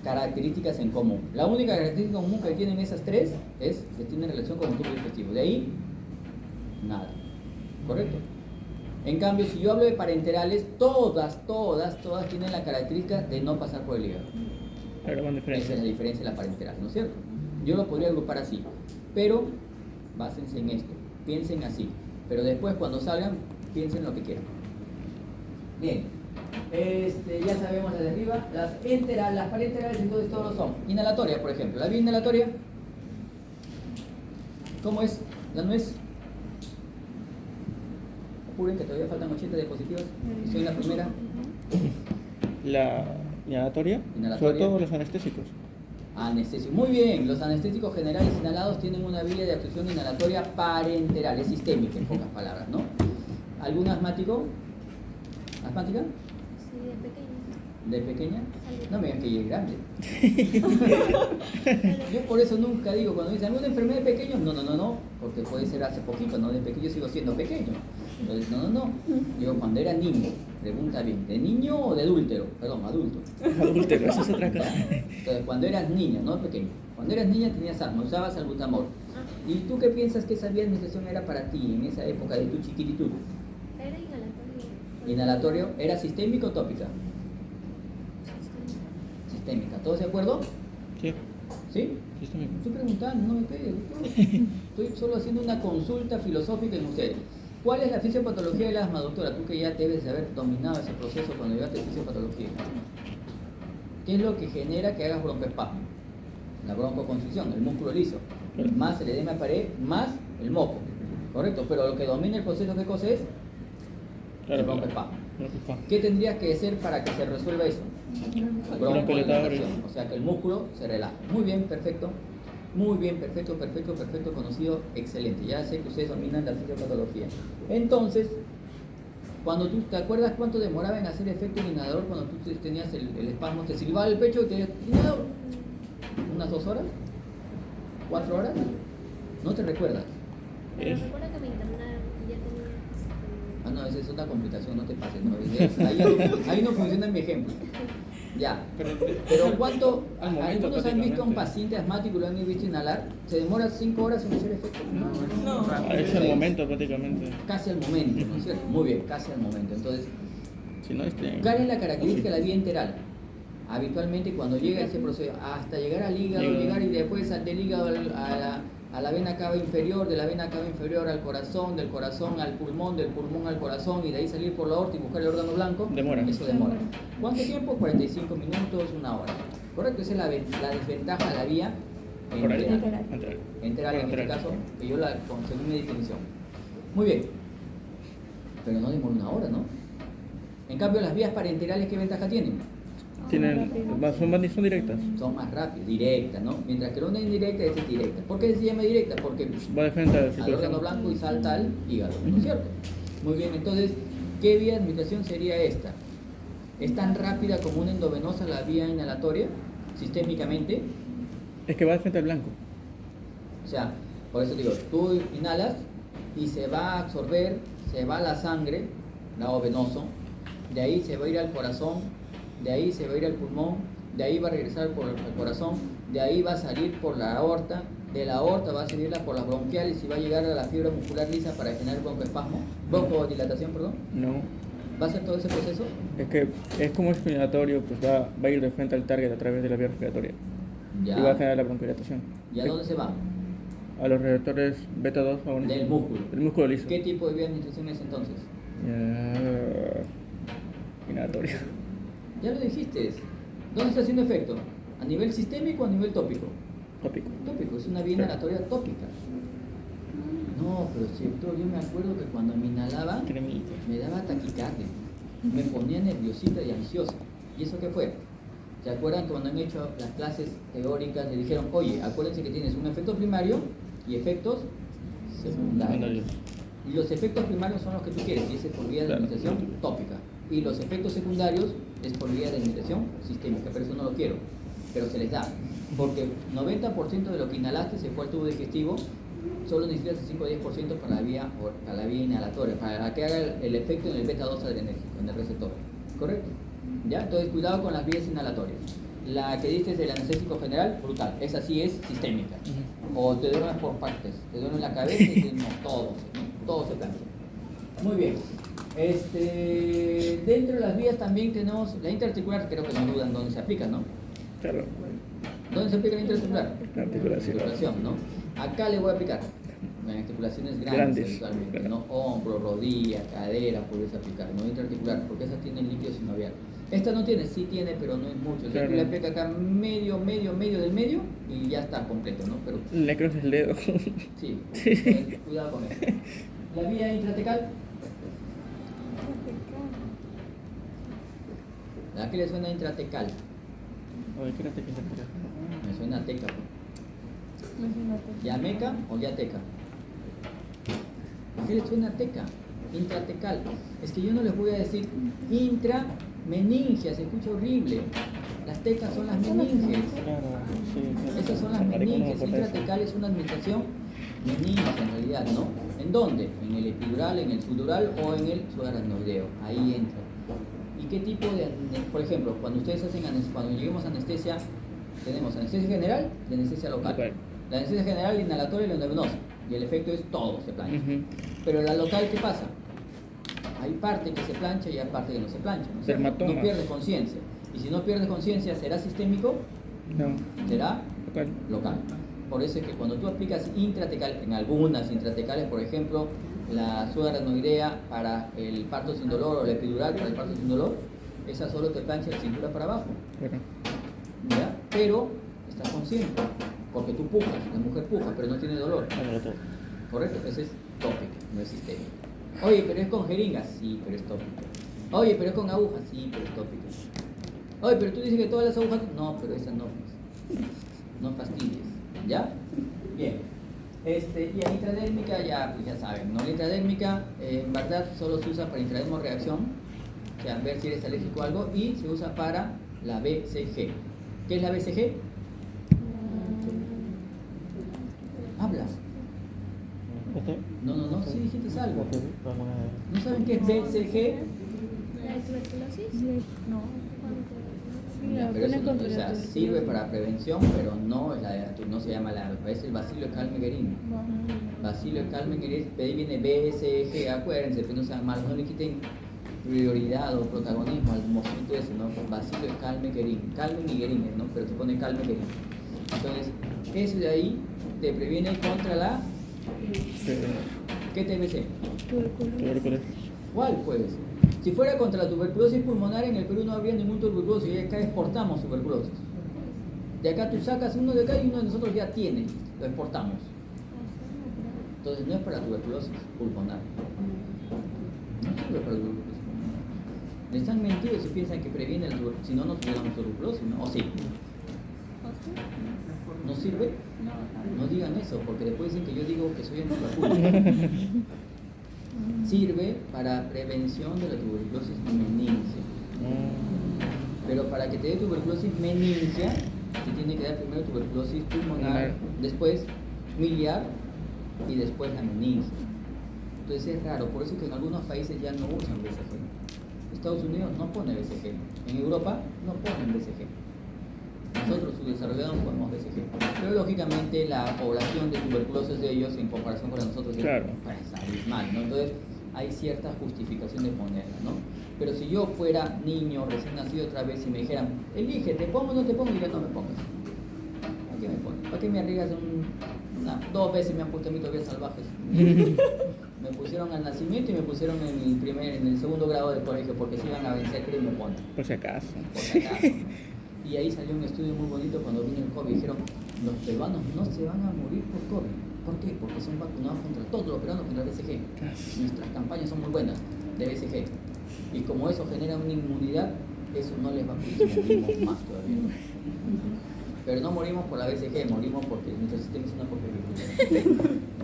[SPEAKER 2] Características en común. La única característica común que tienen esas tres es que tienen relación con el tubo digestivo. De ahí, nada. ¿Correcto? En cambio, si yo hablo de parenterales, todas tienen la característica de no pasar por el hígado.
[SPEAKER 1] La gran
[SPEAKER 2] Esa
[SPEAKER 1] diferencia.
[SPEAKER 2] es la diferencia de la parenteral, ¿no es cierto? Yo lo podría agrupar así, pero básense en esto, piensen así, pero después cuando salgan, piensen lo que quieran. Bien, ya sabemos las de arriba, las parenterales entonces todos son. Inhalatoria, por ejemplo, la vía inhalatoria, ¿cómo es? La nuez. Apuren que todavía faltan 80 diapositivas, y soy la primera.
[SPEAKER 1] La inhalatoria,
[SPEAKER 2] Inhalatoria.
[SPEAKER 1] sobre todo los anestésicos.
[SPEAKER 2] Anestesio. Muy bien, los anestésicos generales inhalados tienen una vía de actuación inhalatoria parenteral, es sistémica en pocas palabras, ¿no? ¿Algún asmático? ¿Asmática?
[SPEAKER 4] Sí, de pequeño.
[SPEAKER 2] ¿De pequeña?
[SPEAKER 4] Salud.
[SPEAKER 2] No me digas que ella es grande. Yo por eso nunca digo, cuando dicen ¿alguna enfermedad de pequeño? No, porque puede ser hace poquito, ¿no? De pequeño sigo siendo pequeño. Entonces, no. Digo, cuando era niño, pregunta bien, ¿de niño o de adúltero? Perdón, adulto.
[SPEAKER 1] Adúltero, eso es otra cosa.
[SPEAKER 2] Entonces, cuando eras niña, no pequeño, cuando eras niña tenías asma, usabas salbutamol.
[SPEAKER 4] Ah,
[SPEAKER 2] ¿Y tú qué piensas que esa vía de administración era para ti en esa época de tu chiquititud?
[SPEAKER 4] era inhalatorio.
[SPEAKER 2] Inhalatorio, ¿era sistémico o tópica? Sistémica, ¿todos de acuerdo?
[SPEAKER 1] Sí.
[SPEAKER 2] ¿Sí?
[SPEAKER 1] Sistémico.
[SPEAKER 2] Estoy preguntando, no me pegues. Estoy solo haciendo una consulta filosófica en ustedes. ¿Cuál es la fisiopatología del asma, doctora? Tú que ya debes de haber dominado ese proceso cuando llegaste a fisiopatología. ¿Qué es lo que genera que hagas broncoespasmo? La broncoconstricción, el músculo liso. Más el edema de pared, más el moco. ¿Correcto? Pero lo que domina el proceso, ¿qué cosa es? El broncoespasmo. ¿Qué tendría que hacer para que se resuelva eso? Broncodilatación, o sea que el músculo se relaja. Muy bien, perfecto. Muy bien, perfecto, conocido, excelente. Ya sé que ustedes dominan la fisiopatología. Entonces, cuando tú te acuerdas cuánto demoraba en hacer efecto el inhalador cuando tú tenías el espasmo, te silbaba el pecho y te inhalador. ¿Unas 2 horas? ¿4 horas? ¿No te recuerdas?
[SPEAKER 4] Pero recuerdo que me internaron y ya tenía.
[SPEAKER 2] Ah, no, esa es una complicación, no te pases. ¿No? Ahí no funciona mi ejemplo. Ya. Pero ¿cuánto?
[SPEAKER 1] Al momento,
[SPEAKER 2] ¿Algunos han visto a un
[SPEAKER 1] prácticamente.
[SPEAKER 2] paciente asmático y lo han visto inhalar? ¿Se demora 5 horas en hacer efecto?
[SPEAKER 1] Es el momento prácticamente.
[SPEAKER 2] Casi al momento, ¿no es cierto? Muy bien, casi al momento. Entonces,
[SPEAKER 1] Si no,
[SPEAKER 2] ¿cuál es la característica de la vía enteral? Habitualmente cuando llega ese proceso, hasta llegar al hígado, llegar y después del hígado a la vena cava inferior, de la vena cava inferior al corazón, del corazón al pulmón, del pulmón al corazón y de ahí salir por la aorta y buscar el órgano blanco,
[SPEAKER 1] Demora.
[SPEAKER 2] eso demora. ¿Cuánto tiempo? 45 minutos, 1 hora. ¿Correcto? Esa es la desventaja de la vía
[SPEAKER 1] Por ahí.
[SPEAKER 2] enteral.
[SPEAKER 1] Enteral.
[SPEAKER 2] Enteral en este
[SPEAKER 1] Enteral.
[SPEAKER 2] caso, que yo según mi definición. Muy bien. Pero no demora 1 hora, ¿no? En cambio, las vías parenterales, ¿qué ventaja tienen?
[SPEAKER 1] Son directas.
[SPEAKER 2] Son más rápidas, directas, ¿no? Mientras que una indirecta es directa. ¿Por qué se llama directa? Porque
[SPEAKER 1] Va de frente a la
[SPEAKER 2] al órgano
[SPEAKER 1] situación.
[SPEAKER 2] blanco y salta al hígado, ¿no es cierto? Muy bien, entonces, ¿qué vía de administración sería esta? ¿Es tan rápida como una endovenosa la vía inhalatoria, sistémicamente?
[SPEAKER 1] Es que va de frente al blanco.
[SPEAKER 2] O sea, por eso digo, tú inhalas y se va a absorber, se va a la sangre, lado venoso, de ahí se va a ir al corazón, de ahí se va a ir al pulmón, de ahí va a regresar por el corazón, de ahí va a salir por la aorta, de la aorta va a salirla por las bronquiales y va a llegar a la fibra muscular lisa para generar broncoespasmo, broncodilatación, perdón.
[SPEAKER 1] No.
[SPEAKER 2] ¿Va a ser todo ese proceso?
[SPEAKER 1] Es que es como expiratorio, pues va a ir de frente al target a través de la vía respiratoria.
[SPEAKER 2] Ya.
[SPEAKER 1] Y va a generar la broncolatación.
[SPEAKER 2] ¿Y a dónde se va?
[SPEAKER 1] A los receptores beta 2 agonistas.
[SPEAKER 2] Del músculo.
[SPEAKER 1] El músculo liso.
[SPEAKER 2] ¿Qué tipo de vía de administración es entonces?
[SPEAKER 1] Inhalatorio.
[SPEAKER 2] Ya lo dijiste. ¿Dónde está haciendo efecto? ¿A nivel sistémico o a nivel tópico?
[SPEAKER 1] Tópico.
[SPEAKER 2] Tópico, es una vía inhalatoria tópica. No, pero cierto, yo me acuerdo que cuando me inhalaba
[SPEAKER 1] Cremita.
[SPEAKER 2] me daba taquicardia, me ponía nerviosita y ansiosa. ¿Y eso qué fue? ¿Se acuerdan que cuando han hecho las clases teóricas le dijeron, oye, acuérdense que tienes un efecto primario y efectos secundarios? Y los efectos primarios son los que tú quieres, y ese es por vía de
[SPEAKER 1] Claro.
[SPEAKER 2] administración tópica. Y los efectos secundarios es por vía de administración sistémica, pero eso no lo quiero, pero se les da. Porque 90% de lo que inhalaste se fue al tubo digestivo, solo necesitas el 5 o 10% para la vía inhalatoria, para que haga el efecto en el beta 2 adrenérgico, en el receptor. ¿Correcto? ¿Ya? Entonces cuidado con las vías inhalatorias. La que diste del anestésico general, brutal, esa sí es sistémica. O te duermes por partes, te duerme la cabeza y no, todo se plancha. Muy bien. Dentro de las vías también tenemos la interarticular, creo que no dudan dónde se aplica, ¿no?
[SPEAKER 1] Claro.
[SPEAKER 2] ¿Dónde se aplica la interarticular?
[SPEAKER 1] La articulación.
[SPEAKER 2] Articulación, ¿no? Acá le voy a aplicar. En articulaciones grandes,
[SPEAKER 1] Grandes,
[SPEAKER 2] habitualmente,
[SPEAKER 1] claro.
[SPEAKER 2] ¿no? Hombro, rodilla, cadera, puedes aplicar, no interarticular, porque esa tiene líquido sinovial. Esta no tiene, sí tiene, pero no es mucho. O sea,
[SPEAKER 1] Claro.
[SPEAKER 2] tú le aplicas acá medio del medio y ya está completo, ¿no? Pero
[SPEAKER 1] Le cruzas el dedo.
[SPEAKER 2] sí, entonces, cuidado con eso. La vía intratecal, ¿a qué le suena intratecal?
[SPEAKER 1] Oye, quédate que se
[SPEAKER 2] Me suena a teca, pues. ¿Ya meca o ya teca? ¿A qué le suena a teca? Intratecal. Es que yo no les voy a decir intrameningia, se escucha horrible. Las tecas son las meninges.
[SPEAKER 1] Claro, sí.
[SPEAKER 2] Esas son las meninges. Intratecal es una administración meningia en realidad, ¿no? ¿En dónde? En el epidural, en el subdural o en el subaracnoideo. Ahí entra. ¿Y qué tipo de, por ejemplo, cuando ustedes hacen cuando lleguemos a anestesia, tenemos anestesia general y anestesia local.
[SPEAKER 1] Local.
[SPEAKER 2] La anestesia general, la inhalatoria y la endovenosa. Y el efecto es todo, se plancha.
[SPEAKER 1] Ujú.
[SPEAKER 2] Pero la local, ¿qué pasa? Hay parte que se plancha y hay parte que no se plancha. ¿No,
[SPEAKER 1] Dermatomas.
[SPEAKER 2] no pierdes conciencia. Y si no pierdes conciencia, ¿será sistémico?
[SPEAKER 1] No.
[SPEAKER 2] Será
[SPEAKER 1] Local.
[SPEAKER 2] local. Por eso es que cuando tú aplicas intratecal, en algunas intratecales, por ejemplo, la subaracnoidea para el parto sin dolor o la epidural para el parto sin dolor, esa solo te plancha la cintura para abajo,
[SPEAKER 1] Claro.
[SPEAKER 2] ¿ya? Pero estás consciente, porque tú pujas, la mujer puja, pero no tiene dolor.
[SPEAKER 1] Hágalo todo.
[SPEAKER 2] Correcto, ese es tópico, no es sistémico. Oye, pero es con jeringas, sí, pero es tópico. Oye, pero es con agujas, sí, pero es tópico. Oye, pero tú dices que todas las agujas, no, pero esas no, pues. No fastidies, ¿ya? Bien. Y en intradérmica ya, pues ya saben, ¿no? La intradérmica en verdad solo se usa para intradermo reacción, o sea, ver si eres alérgico a algo, y se usa para la BCG. ¿Qué es la BCG? Habla. No, sí dijiste algo. ¿No saben qué es BCG?
[SPEAKER 4] ¿La de tuberculosis?
[SPEAKER 5] No.
[SPEAKER 2] Ya, pero eso no, o sea, sirve para prevención, pero no es no se llama es el Bacillus calmette-guerin. Bacillus calmette-guerin, de ahí viene BSG, acuérdense, pero no sean malos, no le quiten prioridad o protagonismo al mosquito ese, ¿no? Bacillus calmette-guerin, Calmen y Guerin, ¿no? Pero se pone calmette-guerin. Entonces, eso de ahí te previene contra la ¿qué TBC?
[SPEAKER 1] Tuberculosis.
[SPEAKER 2] ¿Cuál pues? Si fuera contra la tuberculosis pulmonar, en el Perú no habría ningún tuberculosis, y acá exportamos tuberculosis. De acá tú sacas uno de acá y uno de nosotros ya tiene, lo exportamos. Entonces no es para tuberculosis pulmonar. No sirve para tuberculosis pulmonar. Les han mentido si piensan que previene la tuberculosis, si no, no tuviéramos tuberculosis, ¿no? ¿O sí? ¿No sirve? No digan eso, porque después dicen que yo digo que soy antivacuna. Sirve para prevención de la tuberculosis meningia. Pero para que te dé tuberculosis meningia, te tiene que dar primero tuberculosis pulmonar, después miliar y después la meningia. Entonces es raro, por eso es que en algunos países ya no usan BCG. Estados Unidos no pone BCG, en Europa no ponen BCG. Nosotros subdesarrollados ponemos BCG. Pero lógicamente la población de tuberculosis de ellos en comparación con la de nosotros
[SPEAKER 1] Claro.
[SPEAKER 2] es pues, abismal, ¿no? Entonces hay cierta justificación de ponerla, ¿no? Pero si yo fuera niño recién nacido otra vez y me dijeran, elige, ¿te pongo o no te pongo? Y yo no me pongas. ¿Para qué me pones? ¿Para qué me arriesgas dos veces me han puesto a mí todavía salvajes? Me pusieron al nacimiento y me pusieron en el segundo grado del colegio porque se iban a vencer, creo, y me ponen.
[SPEAKER 1] Por si acaso.
[SPEAKER 2] Por si acaso. Y ahí salió un estudio muy bonito cuando vino el COVID. Dijeron, los peruanos no se van a morir por COVID. ¿Por qué? Porque son vacunados contra todos los peruanos contra el BCG. Nuestras campañas son muy buenas de BCG. Y como eso genera una inmunidad, eso no les va a producir, morimos más todavía. Pero no morimos por la BCG, morimos porque nuestro sistema es una porquería.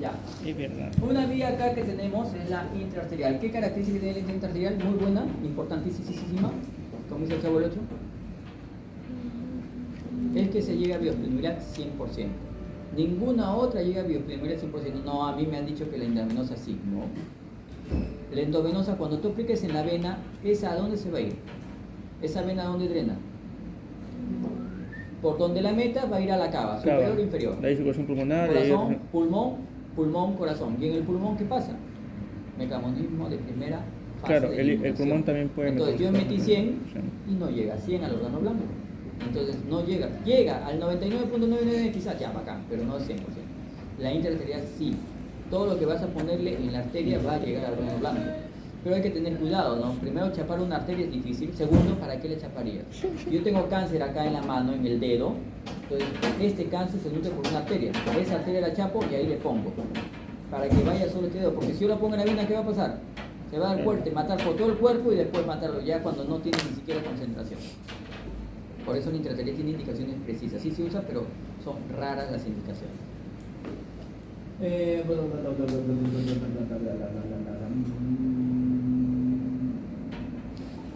[SPEAKER 2] Ya.
[SPEAKER 1] Es verdad.
[SPEAKER 2] Una vía acá que tenemos es la intraarterial. ¿Qué característica tiene la intraarterial? Muy buena, importantísima, como dice el Chavo el 8. Es que se llega a biosplenumidad 100%. Ninguna otra llega a biosplenumidad 100%. No, a mí me han dicho que la endovenosa sí, ¿no? La endovenosa, cuando tú apliques en la vena, ¿esa a dónde se va a ir? ¿Esa vena a dónde drena? Por donde la metas va a ir a la cava, superior o inferior.
[SPEAKER 1] De ahí circulación pulmonar.
[SPEAKER 2] Corazón, pulmón, corazón. ¿Y en el pulmón qué pasa? Mecanismo de primera fase.
[SPEAKER 1] Claro,
[SPEAKER 2] de
[SPEAKER 1] el
[SPEAKER 2] eliminación.
[SPEAKER 1] pulmón también puede
[SPEAKER 2] Entonces yo
[SPEAKER 1] meter-
[SPEAKER 2] metí 100 y no llega 100 al órgano blanco. Entonces no llega, llega al 99.99 quizás ya bacán, pero no al 100%. La intraarterial sí. Todo lo que vas a ponerle en la arteria va a llegar al órgano blanco. Pero hay que tener cuidado, ¿no? Primero, chapar una arteria es difícil. Segundo, ¿para qué le chaparías? Si yo tengo cáncer acá en la mano, en el dedo, entonces este cáncer se nutre por una arteria. Esa arteria la chapo y ahí le pongo. Para que vaya solo este dedo. Porque si yo la pongo en la vena, ¿qué va a pasar? Se va a dar fuerte, matar por todo el cuerpo y después matarlo ya cuando no tiene ni siquiera concentración. Por eso la intraarterial tiene indicaciones precisas. Sí se usa, pero son raras las indicaciones.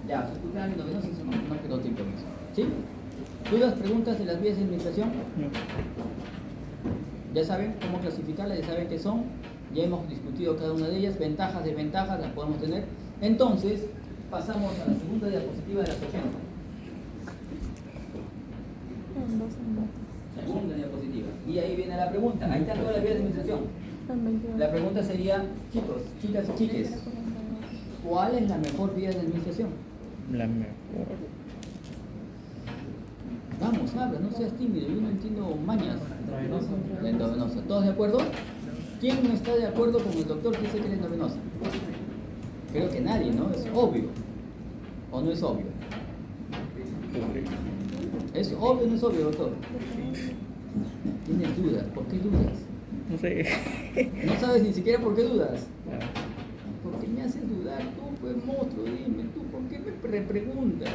[SPEAKER 2] Ya, subcutáneo, endovenosa, no quedó tiempo en eso. ¿Sí? ¿Dudas, preguntas de las vías de administración? Ya saben cómo clasificarlas, ya saben qué son. Ya hemos discutido cada una de ellas. Ventajas, desventajas, las podemos tener. Entonces, pasamos a la segunda diapositiva de las 80. Segunda diapositiva. Y ahí viene la pregunta. Ahí están todas las vías de administración. La pregunta sería, chicos, chicas y chiques, ¿cuál es la mejor vía de administración?
[SPEAKER 1] La mejor.
[SPEAKER 2] Vamos, habla, no seas tímido, yo no entiendo mañas.
[SPEAKER 3] Intravenosa.
[SPEAKER 2] La endovenosa. ¿Todos de acuerdo? ¿Quién no está de acuerdo con el doctor que dice que es la endovenosa? Creo que nadie, ¿no? Es obvio. ¿O no es obvio? ¿Es obvio o no es obvio, doctor? Tienes dudas. ¿Por qué dudas?
[SPEAKER 1] No sé.
[SPEAKER 2] No sabes ni siquiera por qué dudas. ¿Por qué me haces dudar? Tú, pues, monstruo, dime, tú, ¿por qué me repreguntas?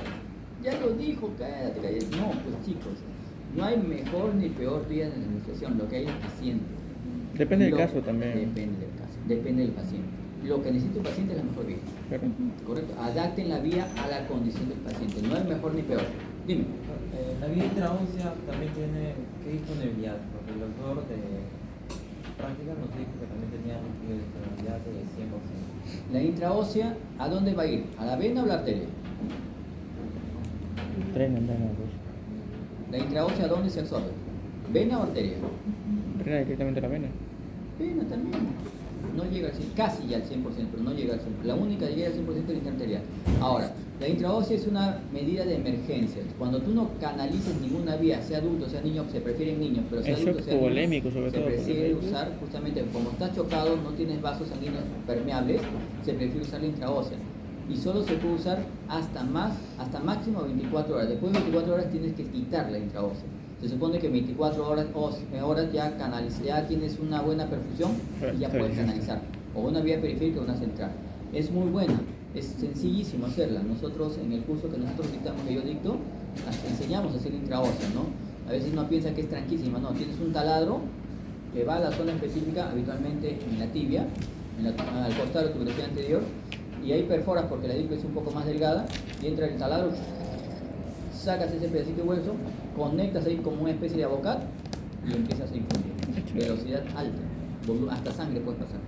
[SPEAKER 2] Ya lo dijo, cállate, cállate. No, pues, chicos, no hay mejor ni peor vía de la administración, lo que hay es paciente.
[SPEAKER 1] Depende del
[SPEAKER 2] Lo-
[SPEAKER 1] caso también.
[SPEAKER 2] Depende del caso, depende del paciente. Lo que necesita el paciente es la mejor vía.
[SPEAKER 1] Claro.
[SPEAKER 2] Correcto, adapten la vía a la condición del paciente, no es mejor ni peor. Dime.
[SPEAKER 3] La vía intraósea también tiene qué disponibilidad, porque el doctor de práctica nos dijo que también tenía disponibilidad de 100%.
[SPEAKER 2] La intraósea, ¿a dónde va a ir? ¿A la vena o la arteria?
[SPEAKER 1] Drena, pues.
[SPEAKER 2] La intraósea, ¿a dónde se absorbe? ¿Vena o arteria?
[SPEAKER 1] Drena directamente a la vena.
[SPEAKER 2] Vena también. No llega al 100%, casi ya al 100%, pero no llega al 100%. La única que llega al 100% es la intraarterial. Ahora, la intraósea es una medida de emergencia. Cuando tú no canalices ninguna vía, sea adulto, sea niño, se prefieren niños, pero sea
[SPEAKER 1] Eso
[SPEAKER 2] adulto,
[SPEAKER 1] es
[SPEAKER 2] sea niño,
[SPEAKER 1] polémico, sobre
[SPEAKER 2] se
[SPEAKER 1] todo,
[SPEAKER 2] prefiere
[SPEAKER 1] porque-
[SPEAKER 2] usar justamente, como estás chocado, no tienes vasos sanguíneos permeables, se prefiere usar la intraósea. Y solo se puede usar hasta máximo 24 horas. Después de 24 horas tienes que quitar la intraósea. Se supone que 24 horas ya ya tienes una buena perfusión y ya puedes canalizar. O una vía periférica o una central. Es muy buena, es sencillísimo hacerla. Nosotros en el curso que nosotros dictamos, que yo dicto, enseñamos a hacer intraósea, ¿no? A veces uno piensa que es tranquilísima, no. Tienes un taladro que va a la zona específica, habitualmente en la tibia, al costado de tu presión anterior, y ahí perforas porque la disco es un poco más delgada, y entra el taladro, sacas ese pedacito de hueso, conectas ahí como una especie de abocat y empiezas a infundir. Velocidad alta, hasta sangre puedes pasar,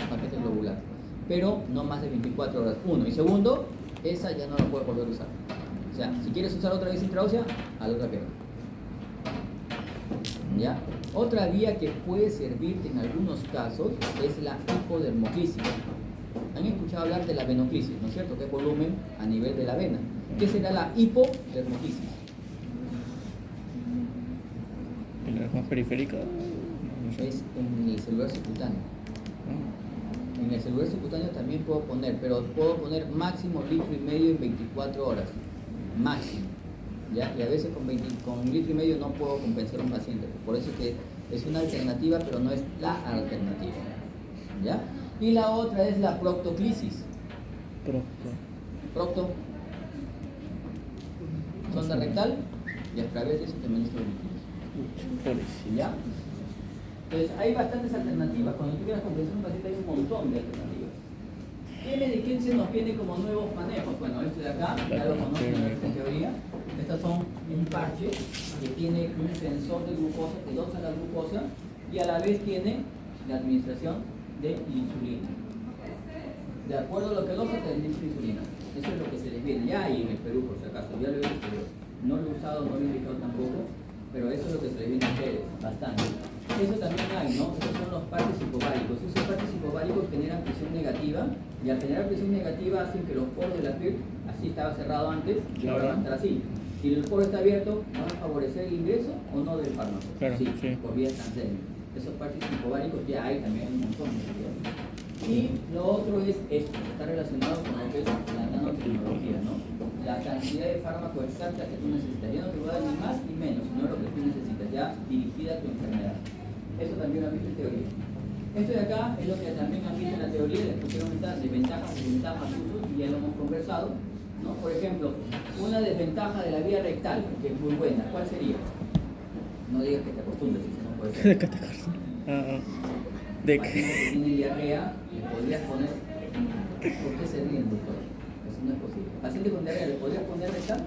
[SPEAKER 2] paquete globular, pero no más de 24 horas. Uno, y segundo, esa ya no la puedes volver a usar. O sea, si quieres usar otra vez intraósea, a la otra pierna. ¿Ya? Otra vía que puede servirte en algunos casos es la hipodermoclisis. Han escuchado hablar de la venoclisis, ¿no es cierto? Que es volumen a nivel de la vena. ¿Qué será la hipodermoclisis?
[SPEAKER 1] ¿Y la más periférica? No sé.
[SPEAKER 2] Es en el celular subcutáneo. En el celular subcutáneo también puedo poner, pero puedo poner máximo 1,5 litros en 24 horas. Máximo. ¿Ya? Y a veces con 1,5 litros no puedo compensar a un paciente. Por eso es que es una alternativa, pero no es la alternativa. ¿Ya? Y la otra es la proctoclisis. Procto. Sonda rectal y a través de eso te ministro líquidos. ¿Ya? Entonces hay bastantes alternativas. Cuando tú quieras compensar a un paciente hay un montón de alternativas. ¿Quiénes de quién se nos viene como nuevos manejos? Bueno, este de acá, ya lo conocen en teoría. Estas son un parche que tiene un sensor de glucosa que dosa la glucosa y a la vez tiene la administración de insulina. De acuerdo a lo que dosa, te administra insulina. Eso es lo que se les viene. Ya hay en el Perú, por si acaso. Ya lo he visto, pero no lo he usado, no lo he indicado tampoco. Pero eso es lo que se les viene a ustedes, bastante. Eso también hay, ¿no? Esos son los parches hipováricos. Esos parches hipováricos generan presión negativa y al generar presión negativa hacen que los poros de la piel, así estaba cerrado antes, y ahora van a estar así. Si el poro está abierto, ¿van a favorecer el ingreso o no del fármaco?
[SPEAKER 1] Claro, sí.
[SPEAKER 2] Por vía transdérmica. Esos parches hipováricos ya hay también un montón de ellos. Y lo otro es esto, está relacionado con lo que es la nanotecnología, ¿no? La cantidad de fármaco exacta que tú necesitas. Ya no te voy a dar ni más ni menos, sino lo que tú necesitas, ya dirigida a tu enfermedad. Eso también lo han visto en teoría. Esto de acá es lo que también han visto en la teoría, les pusieron estas desventajas, usos, y ya lo hemos conversado, ¿no? Por ejemplo, una desventaja de la vía rectal, que es muy buena, ¿cuál sería? No digas que te acostumbres, si no puede ser.
[SPEAKER 1] ¿De qué te acuerdas? ¿De
[SPEAKER 2] Paciente que
[SPEAKER 1] qué?
[SPEAKER 2] tiene diarrea, le podrías poner. ¿Por qué se ríen, doctor? Eso no es posible. Paciente con diarrea, ¿le podrías poner rectal?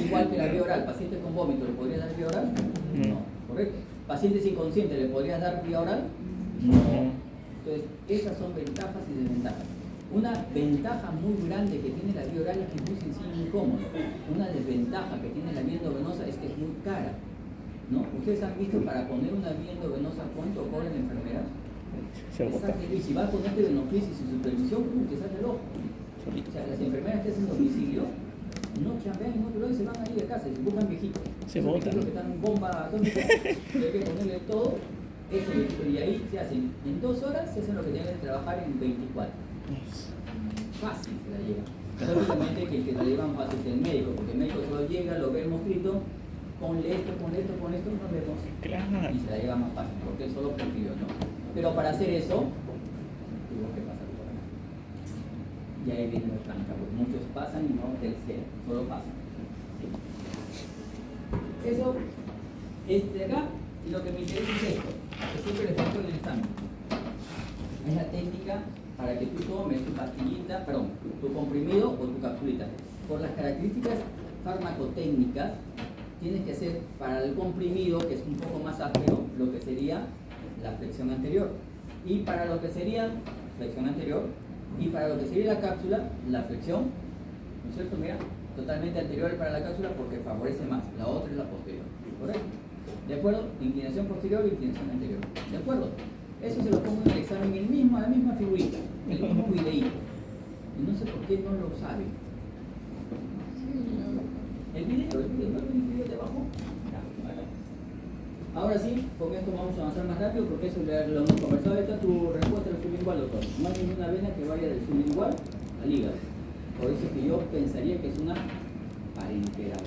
[SPEAKER 2] Igual que la vía oral. Paciente con vómito, ¿le podrías dar vía oral? No. ¿Correcto? Pacientes inconscientes, ¿le podrías dar vía oral? No. Entonces, esas son ventajas y desventajas. Una ventaja muy grande que tiene la vía oral es que es muy sencillo y muy cómodo. Una desventaja que tiene la vía endovenosa es que es muy cara, ¿no? Ustedes han visto para poner una vía endovenosa cuánto cobra la enfermera. Y si va a ponerte venoclisis y supervisión, te sale el ojo. O sea, las enfermeras que hacen domicilio no chambean en otro lado y se van a ir de casa y se buscan
[SPEAKER 1] Se
[SPEAKER 2] esos
[SPEAKER 1] botan.
[SPEAKER 2] equipos que están en bomba atómica, y hay que ponerle todo eso, y ahí se hacen en 2 horas, se hacen lo que tienen que trabajar en 24. Fácil se la lleva. Obviamente que el que la lleva más fácil es el médico, porque el médico solo llega, lo ve el mosquito, ponle esto, no vemos.
[SPEAKER 1] Claro.
[SPEAKER 2] Y se la lleva más fácil, porque él solo prefirió, ¿no? Pero para hacer eso, tuvo que pasar por acá. Y ahí viene la tranca, porque muchos pasan y no tercero, solo pasan. Eso es de acá, y lo que me interesa es esto, que siempre les muestro en el examen. Es la técnica para que tú tomes tu pastillita, perdón, tu comprimido o tu capsulita. Por las características farmacotécnicas, tienes que hacer para el comprimido, que es un poco más áspero, lo que sería la flexión anterior. Y para lo que sería flexión anterior, y para lo que sería la cápsula, la flexión, ¿no es cierto? Mira, totalmente anterior para la cápsula porque favorece más. La otra es la posterior, ¿correcto? ¿De acuerdo? Inclinación posterior e inclinación anterior. ¿De acuerdo? Eso se lo pongo en el examen, la misma figurita, el mismo videíto. Y no sé por qué no lo saben. El video, ¿no ven el video de abajo? Ya, acá. Ahora sí, con esto vamos a avanzar más rápido porque eso lo hemos conversado. Esta es tu respuesta del sublingual, doctor. No hay ninguna vena que vaya del sublingual al hígado. Por eso es que yo pensaría que es una parenteral.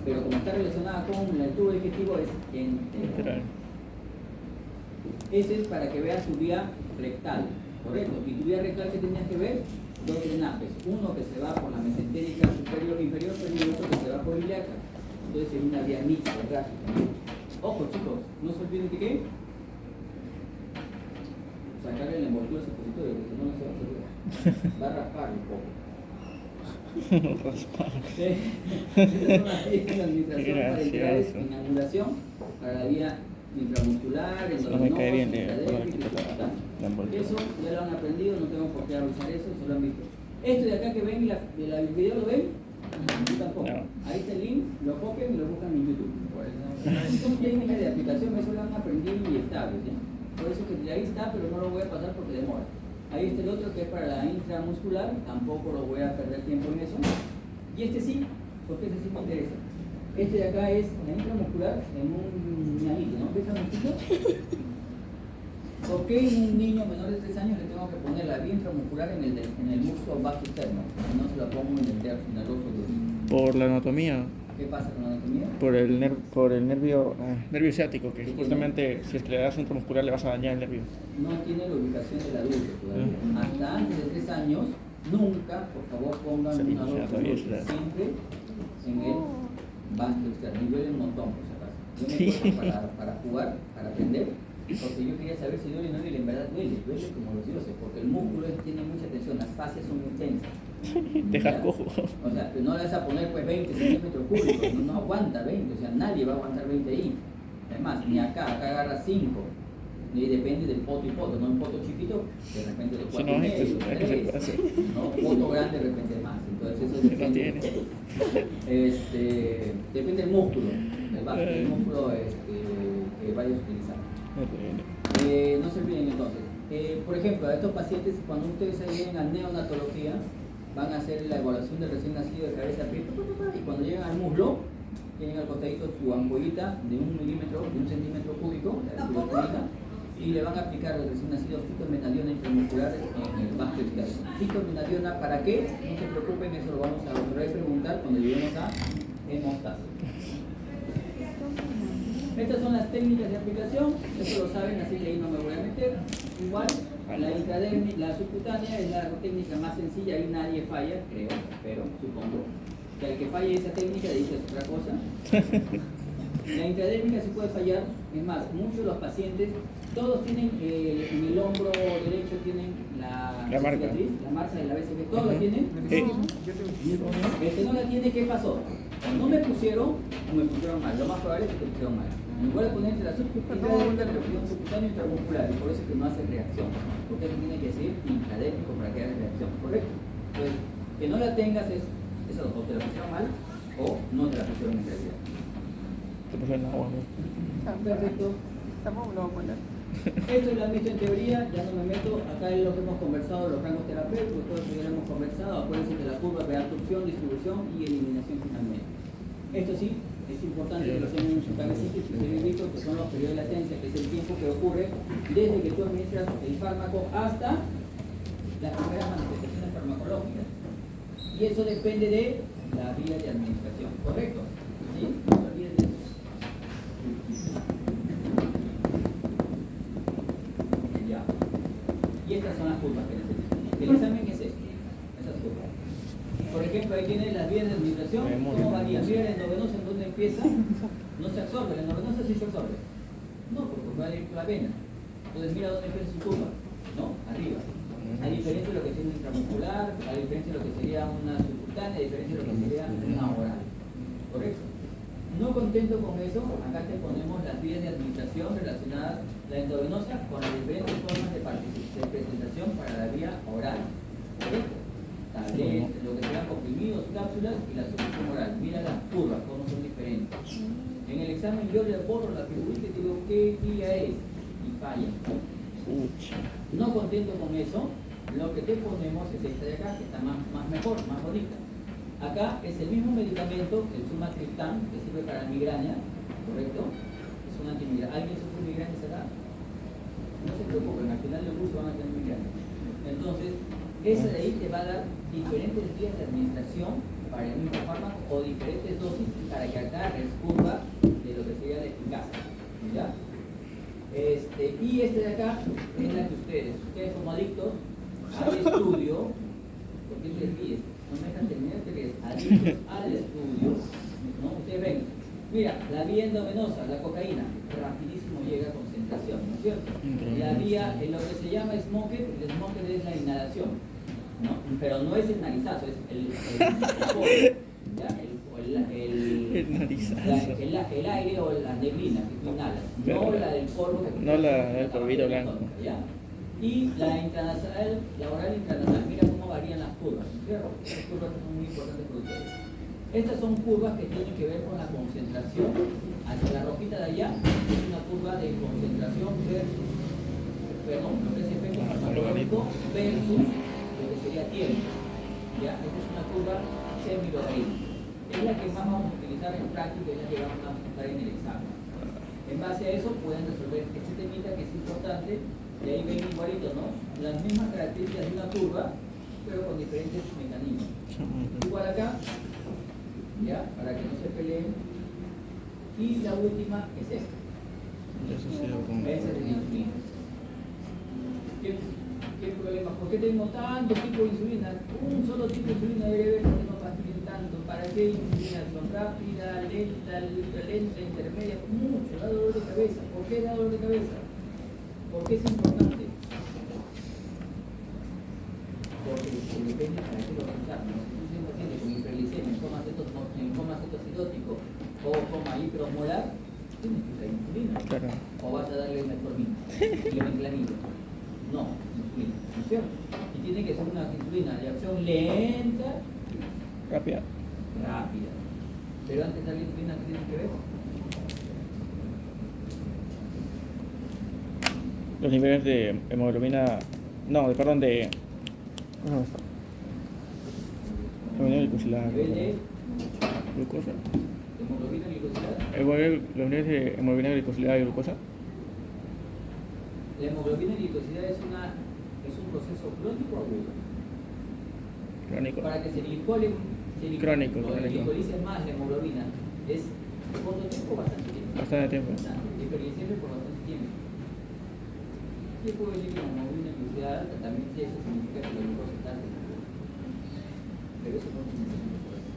[SPEAKER 2] Pero como está relacionada con el tubo digestivo es enteral. Ese es para que veas tu vía rectal, ¿correcto? Y tu vía rectal, ¿qué tenías que ver? 2 drenajes, uno que se va por la mesentérica superior e inferior, pero y otro que se va por ilíaca. Entonces es una vía mixta, gráfica. Ojo chicos, no se olviden de qué. Sacarle la envoltura supositoria, porque si no, no se va a hacer. Va a raspar un poco.
[SPEAKER 1] Raspar.
[SPEAKER 2] Estas son las técnicas de administración parenterales en angulación para la vía intramuscular,
[SPEAKER 1] No me cae bien,
[SPEAKER 2] la eso ya lo han aprendido, no tengo por qué avisar eso, solo han visto. Esto de acá que ven, el video lo ven, yo tampoco.
[SPEAKER 1] No.
[SPEAKER 2] Ahí está el link, lo copian y lo buscan en YouTube. Son técnicas de aplicación, eso lo han aprendido y estables, ¿ya? Por eso que ahí está, pero no lo voy a pasar porque demora. Ahí está el otro que es para la intramuscular, tampoco lo voy a perder tiempo en eso. Y este sí, porque este sí me interesa. Este de acá es la intramuscular en un ñanito, ¿no? ¿Ves a mosquito? ¿Por qué en un niño menor de 3 años le tengo que poner la vía intramuscular en el músculo vasto externo? Y no se la pongo en el dorso duro.
[SPEAKER 1] Por la anatomía,
[SPEAKER 2] ¿Qué pasa con la anatomía?
[SPEAKER 1] por el nervio ciático, que justamente si es que le das intramuscular le vas a dañar el nervio.
[SPEAKER 2] No tiene la ubicación del adulto todavía. Hasta antes de 3 años, nunca, por favor, pongan
[SPEAKER 1] Sí,
[SPEAKER 2] una
[SPEAKER 1] ya
[SPEAKER 2] dorso
[SPEAKER 1] todavía
[SPEAKER 2] duro,
[SPEAKER 1] es
[SPEAKER 2] siempre en el vasto externo. Y duele un montón, por si acaso. Yo me acuerdo para jugar, para aprender, porque yo quería saber si duele o no, y en verdad duele como los dioses, porque el músculo tiene mucha tensión, las fascias son muy tensas.
[SPEAKER 1] Dejas cojo.
[SPEAKER 2] O sea, no le vas a poner pues 20 centímetros cúbicos, no aguanta 20, o sea, nadie va a aguantar 20 ahí. Es más, ni acá agarra 5. Y depende del poto y poto, no un poto chiquito, de repente de 4
[SPEAKER 1] Si no,
[SPEAKER 2] y medio,
[SPEAKER 1] es que se puede hacer.
[SPEAKER 2] ¿no? Poto grande de repente más, entonces eso depende. Depende del músculo, del músculo que vayas a utilizar. No se olviden entonces. Por ejemplo, a estos pacientes, cuando ustedes se vienen a neonatología, van a hacer la evaluación del recién nacido de cabeza a pie, y cuando llegan al muslo, tienen al costadito su ampollita de 1 milímetro, de 1 centímetro cúbico, la ampollita, y le van a aplicar al recién nacido fitomenadiona intramuscular en el vasto externo. Fitomenadiona, ¿para qué? No se preocupen, eso lo vamos a preguntar cuando lleguemos a hemostasis. Estas son las técnicas de aplicación, eso lo saben, así que ahí no me voy a meter. Igual, la intradérmica, la subcutánea es la técnica más sencilla, ahí nadie falla, creo, pero supongo. Que al que falle esa técnica le dices otra cosa. La intradérmica se puede fallar, es más, muchos de los pacientes, todos tienen en el hombro derecho tienen la
[SPEAKER 1] marca.
[SPEAKER 2] cicatriz, la marca de la BCG, todos la tienen.
[SPEAKER 1] Sí.
[SPEAKER 2] El que no la tiene, ¿qué pasó? No me pusieron o me pusieron mal, lo más probable es que te pusieron mal. En lugar de poner entre la subcutánea, le pusieron subcutáneo intramuscular, y por eso es que no hace reacción, porque eso tiene que ser intradérmico para que haga reacción, ¿correcto? Entonces, que no la tengas es eso, o te la pusieron mal o no te la pusieron en realidad.
[SPEAKER 1] Te puso en agua, ¿no?
[SPEAKER 2] Perfecto.
[SPEAKER 5] Tampoco lo vamos a poner.
[SPEAKER 2] Esto lo han visto en teoría, ya no me meto. Acá es lo que hemos conversado, los rangos terapéuticos, todo eso ya lo hemos conversado. Acuérdense que la curva de absorción, distribución y eliminación finalmente. Esto sí, Es importante que lo tengan en su cabecita y su cerebrito, que son los periodos de latencia, que es el tiempo que ocurre desde que tú administras el fármaco hasta las primeras manifestaciones farmacológicas. Y eso depende de la vía de administración, ¿correcto? ¿Sí? No se olviden de eso. Ya. Y estas son las curvas que necesitan. El examen es esto, esas curvas. Por ejemplo, ahí tienen las vías de administración, ¿cómo varían? Mira la endovenosa en donde empieza, no se absorbe, la endovenosa sí se absorbe. No, porque va a ir por la vena. Entonces mira dónde empieza su curva, ¿no? Arriba. A diferencia de lo que sería un intramuscular, a diferencia de lo que sería una subcutánea, a diferencia de lo que sería una oral. ¿Correcto? No contento con eso, acá te ponemos las vías de administración relacionadas la endovenosa con las diferentes formas de presentación para la vía oral. ¿Correcto? Tabletas, lo que sean comprimidos, cápsulas y la solución oral. Mira las curvas, cómo son diferentes. En el examen yo le borro la figurita y digo qué vía es y falla. No contento con eso, lo que te ponemos es esta de acá, que está más mejor, más bonita. Acá es el mismo medicamento, el sumatriptán, que sirve para migraña, ¿correcto? Es un antimigraña. ¿Alguien sufre migrañas acá? No se preocupen, al final del curso van a tener migraña. Entonces, esa de ahí te va a dar diferentes vías de administración para el mismo fármaco o diferentes dosis para que agarres curva de lo que sería la eficacia. ¿Ya? Y este de acá es la que ustedes como adictos al estudio, porque te ríes, no me dejan terminar, te ríes, adictos al estudio, ¿no? Ustedes ven, mira, la vía endovenosa, la cocaína, rapidísimo llega a concentración, ¿no es cierto? La vía, en lo que se llama smoker, el smoker es la inhalación, ¿no? Pero no es el narizazo, es el aire o la neblina que tú inhalas, no la del polvo que
[SPEAKER 1] no la del polvito blanco.
[SPEAKER 2] ¿Ya? Y la intranasal, la oral intranasal, mira cómo varían las curvas, ¿cierto? Estas curvas son muy importantes para ustedes. Estas son curvas que tienen que ver con la concentración. Hacia la rojita de allá es una curva de concentración versus, perdón, lo que es efecto farmacológico versus lo que sería tiempo. ¿Ya? Esta es una curva semilogarítmica. Es la que más vamos a utilizar en práctica y es la que vamos a usar en el examen. En base a eso pueden resolver este temita que es importante, y ahí ven igualito, ¿no? Las mismas características de una curva, pero con diferentes mecanismos. Igual acá, ¿ya? Para que no se peleen. Y la última es esta. Esa es la insulina. ¿Qué problema? ¿Por qué tengo tantos tipos de insulina? Un solo tipo de insulina debe haber, que no fastidien tanto. ¿Para qué insulina? Son rápida, lenta, intermedia, mucho, da dolor de cabeza. ¿Por qué da dolor de cabeza? ¿Por qué es importante? Porque depende para qué lo usamos. Si tú tienes un paciente con hiperglicemia, en coma cetoacidótico o coma hiperosmolar, tienes que usar insulina.
[SPEAKER 1] Claro.
[SPEAKER 2] O vas a darle metformina, clemiclamida. No, insulina, ¿no es cierto? Y tiene que ser una insulina de acción lenta,
[SPEAKER 1] Rápida.
[SPEAKER 2] Pero antes de la insulina, ¿qué tiene que ver?
[SPEAKER 1] Los niveles de hemoglobina. No, perdón, de. ¿Cómo está? Hemoglobina glicosilada.
[SPEAKER 2] Nivel de
[SPEAKER 1] Glucosa.
[SPEAKER 2] hemoglobina glicosilada.
[SPEAKER 1] Los niveles de hemoglobina glicosilada y glucosa.
[SPEAKER 2] La hemoglobina glicosilada es un proceso crónico o agudo.
[SPEAKER 1] Crónico.
[SPEAKER 2] Para que se glicole,
[SPEAKER 1] Crónico.
[SPEAKER 2] glicolice más la hemoglobina, es ¿cuánto tiempo? Bastante tiempo.
[SPEAKER 1] Bastante tiempo.
[SPEAKER 2] Hiperglicemia por bastante tiempo. ¿Qué puedo decir que la hemoglobina glicosilada alta? También eso significa que la glucosa está alta. Pero eso no es necesario.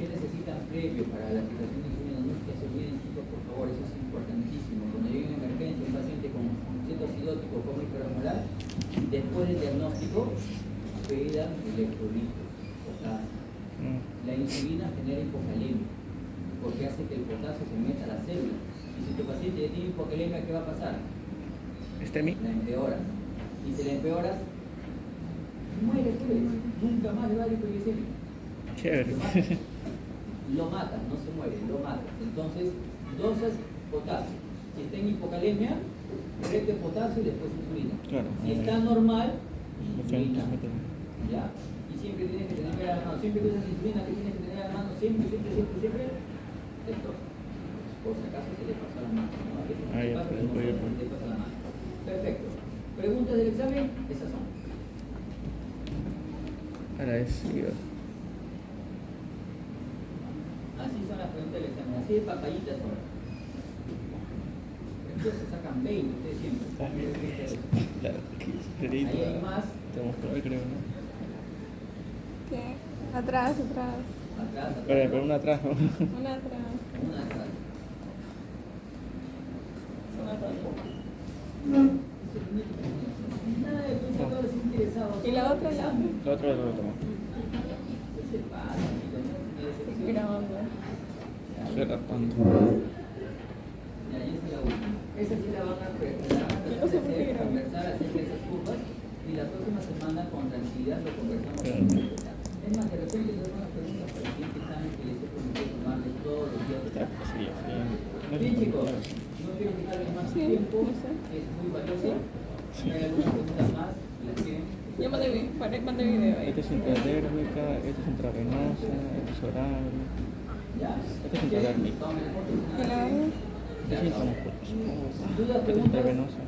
[SPEAKER 2] ¿Qué necesitan previo para la aplicación de insulina? No es que se olviden, chicos, por favor, eso es importantísimo. Cuando llegue una emergencia, un paciente con cetoacidótico o con hiperosmolar, después del diagnóstico, pedan electrolitos, potasio. La insulina genera hipocalemia, porque hace que el potasio se meta a la célula. Y si tu paciente ya tiene hipocalemia, ¿qué va a pasar?
[SPEAKER 1] ¿Estemi?
[SPEAKER 2] La empeoras. Y si la empeoras, muere, pues. Nunca más le va a dar hipoglicemia.
[SPEAKER 1] Chévere.
[SPEAKER 2] Lo mata, no se muere, lo mata. Entonces, dosas potasio. Si está en hipocalemia, rete potasio y después insulina.
[SPEAKER 1] Claro.
[SPEAKER 2] Si está normal, insulina. ¿Ya? Y siempre tienes que tener a la mano. Siempre que usas insulina, que tienes que tener a la mano, siempre, esto, por si acaso se le pasa la mano, ¿no? A veces
[SPEAKER 1] Ah, ya,
[SPEAKER 2] pasa,
[SPEAKER 1] pero
[SPEAKER 2] pero
[SPEAKER 1] voy a
[SPEAKER 2] no
[SPEAKER 1] poner.
[SPEAKER 2] se le pasa la mano. Perfecto. Preguntas del examen, esas son.
[SPEAKER 1] Agradecido.
[SPEAKER 2] Así son las preguntas del examen, así de papayitas son. Entonces sacan 20, ustedes siempre.
[SPEAKER 1] Claro,
[SPEAKER 2] Ahí hay más,
[SPEAKER 1] Tenemos que ver, creo, ¿no?
[SPEAKER 5] ¿Qué? Atrás, atrás.
[SPEAKER 2] atrás,
[SPEAKER 1] Pero una atrás, ¿no?
[SPEAKER 5] Una atrás.
[SPEAKER 2] una atrás.
[SPEAKER 5] Una atrás.
[SPEAKER 2] Nada de pensadores interesados.
[SPEAKER 5] ¿Y la otra? La otra.
[SPEAKER 1] La otra lo tomo.
[SPEAKER 2] ¿Qué se pasa? Mira,
[SPEAKER 5] Grabando.
[SPEAKER 1] Relatando.
[SPEAKER 2] y ahí está la última. Esa sí la van a
[SPEAKER 5] Yo no sé por qué grabo.
[SPEAKER 2] conversar acerca de esas curvas y la próxima semana con tranquilidad lo conversamos.
[SPEAKER 1] Claro.
[SPEAKER 2] Es más, de repente les van a preguntas para el siguiente examen que les he prometido tomarles todos los días.
[SPEAKER 1] Está así, así. No es
[SPEAKER 2] Bien,
[SPEAKER 1] muy
[SPEAKER 2] chicos,
[SPEAKER 1] claro.
[SPEAKER 2] no quiero quitarles más
[SPEAKER 5] Sí,
[SPEAKER 2] tiempo,
[SPEAKER 5] no sé.
[SPEAKER 2] es muy valioso. Si hay algunas preguntas más, las que
[SPEAKER 5] Ya mandé video ahí.
[SPEAKER 1] Esta es intradérmica, esta es intravenosa, esta es oral.
[SPEAKER 2] ya.
[SPEAKER 1] Esta es intradérmica.
[SPEAKER 2] Vamos, el corte
[SPEAKER 5] ¿Y la
[SPEAKER 2] final.
[SPEAKER 5] otra?
[SPEAKER 1] Esta es intravenosa.
[SPEAKER 2] ¿Dudas,
[SPEAKER 1] Esta es
[SPEAKER 2] preguntas?
[SPEAKER 1] intravenosa.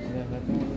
[SPEAKER 1] Ya, la tengo.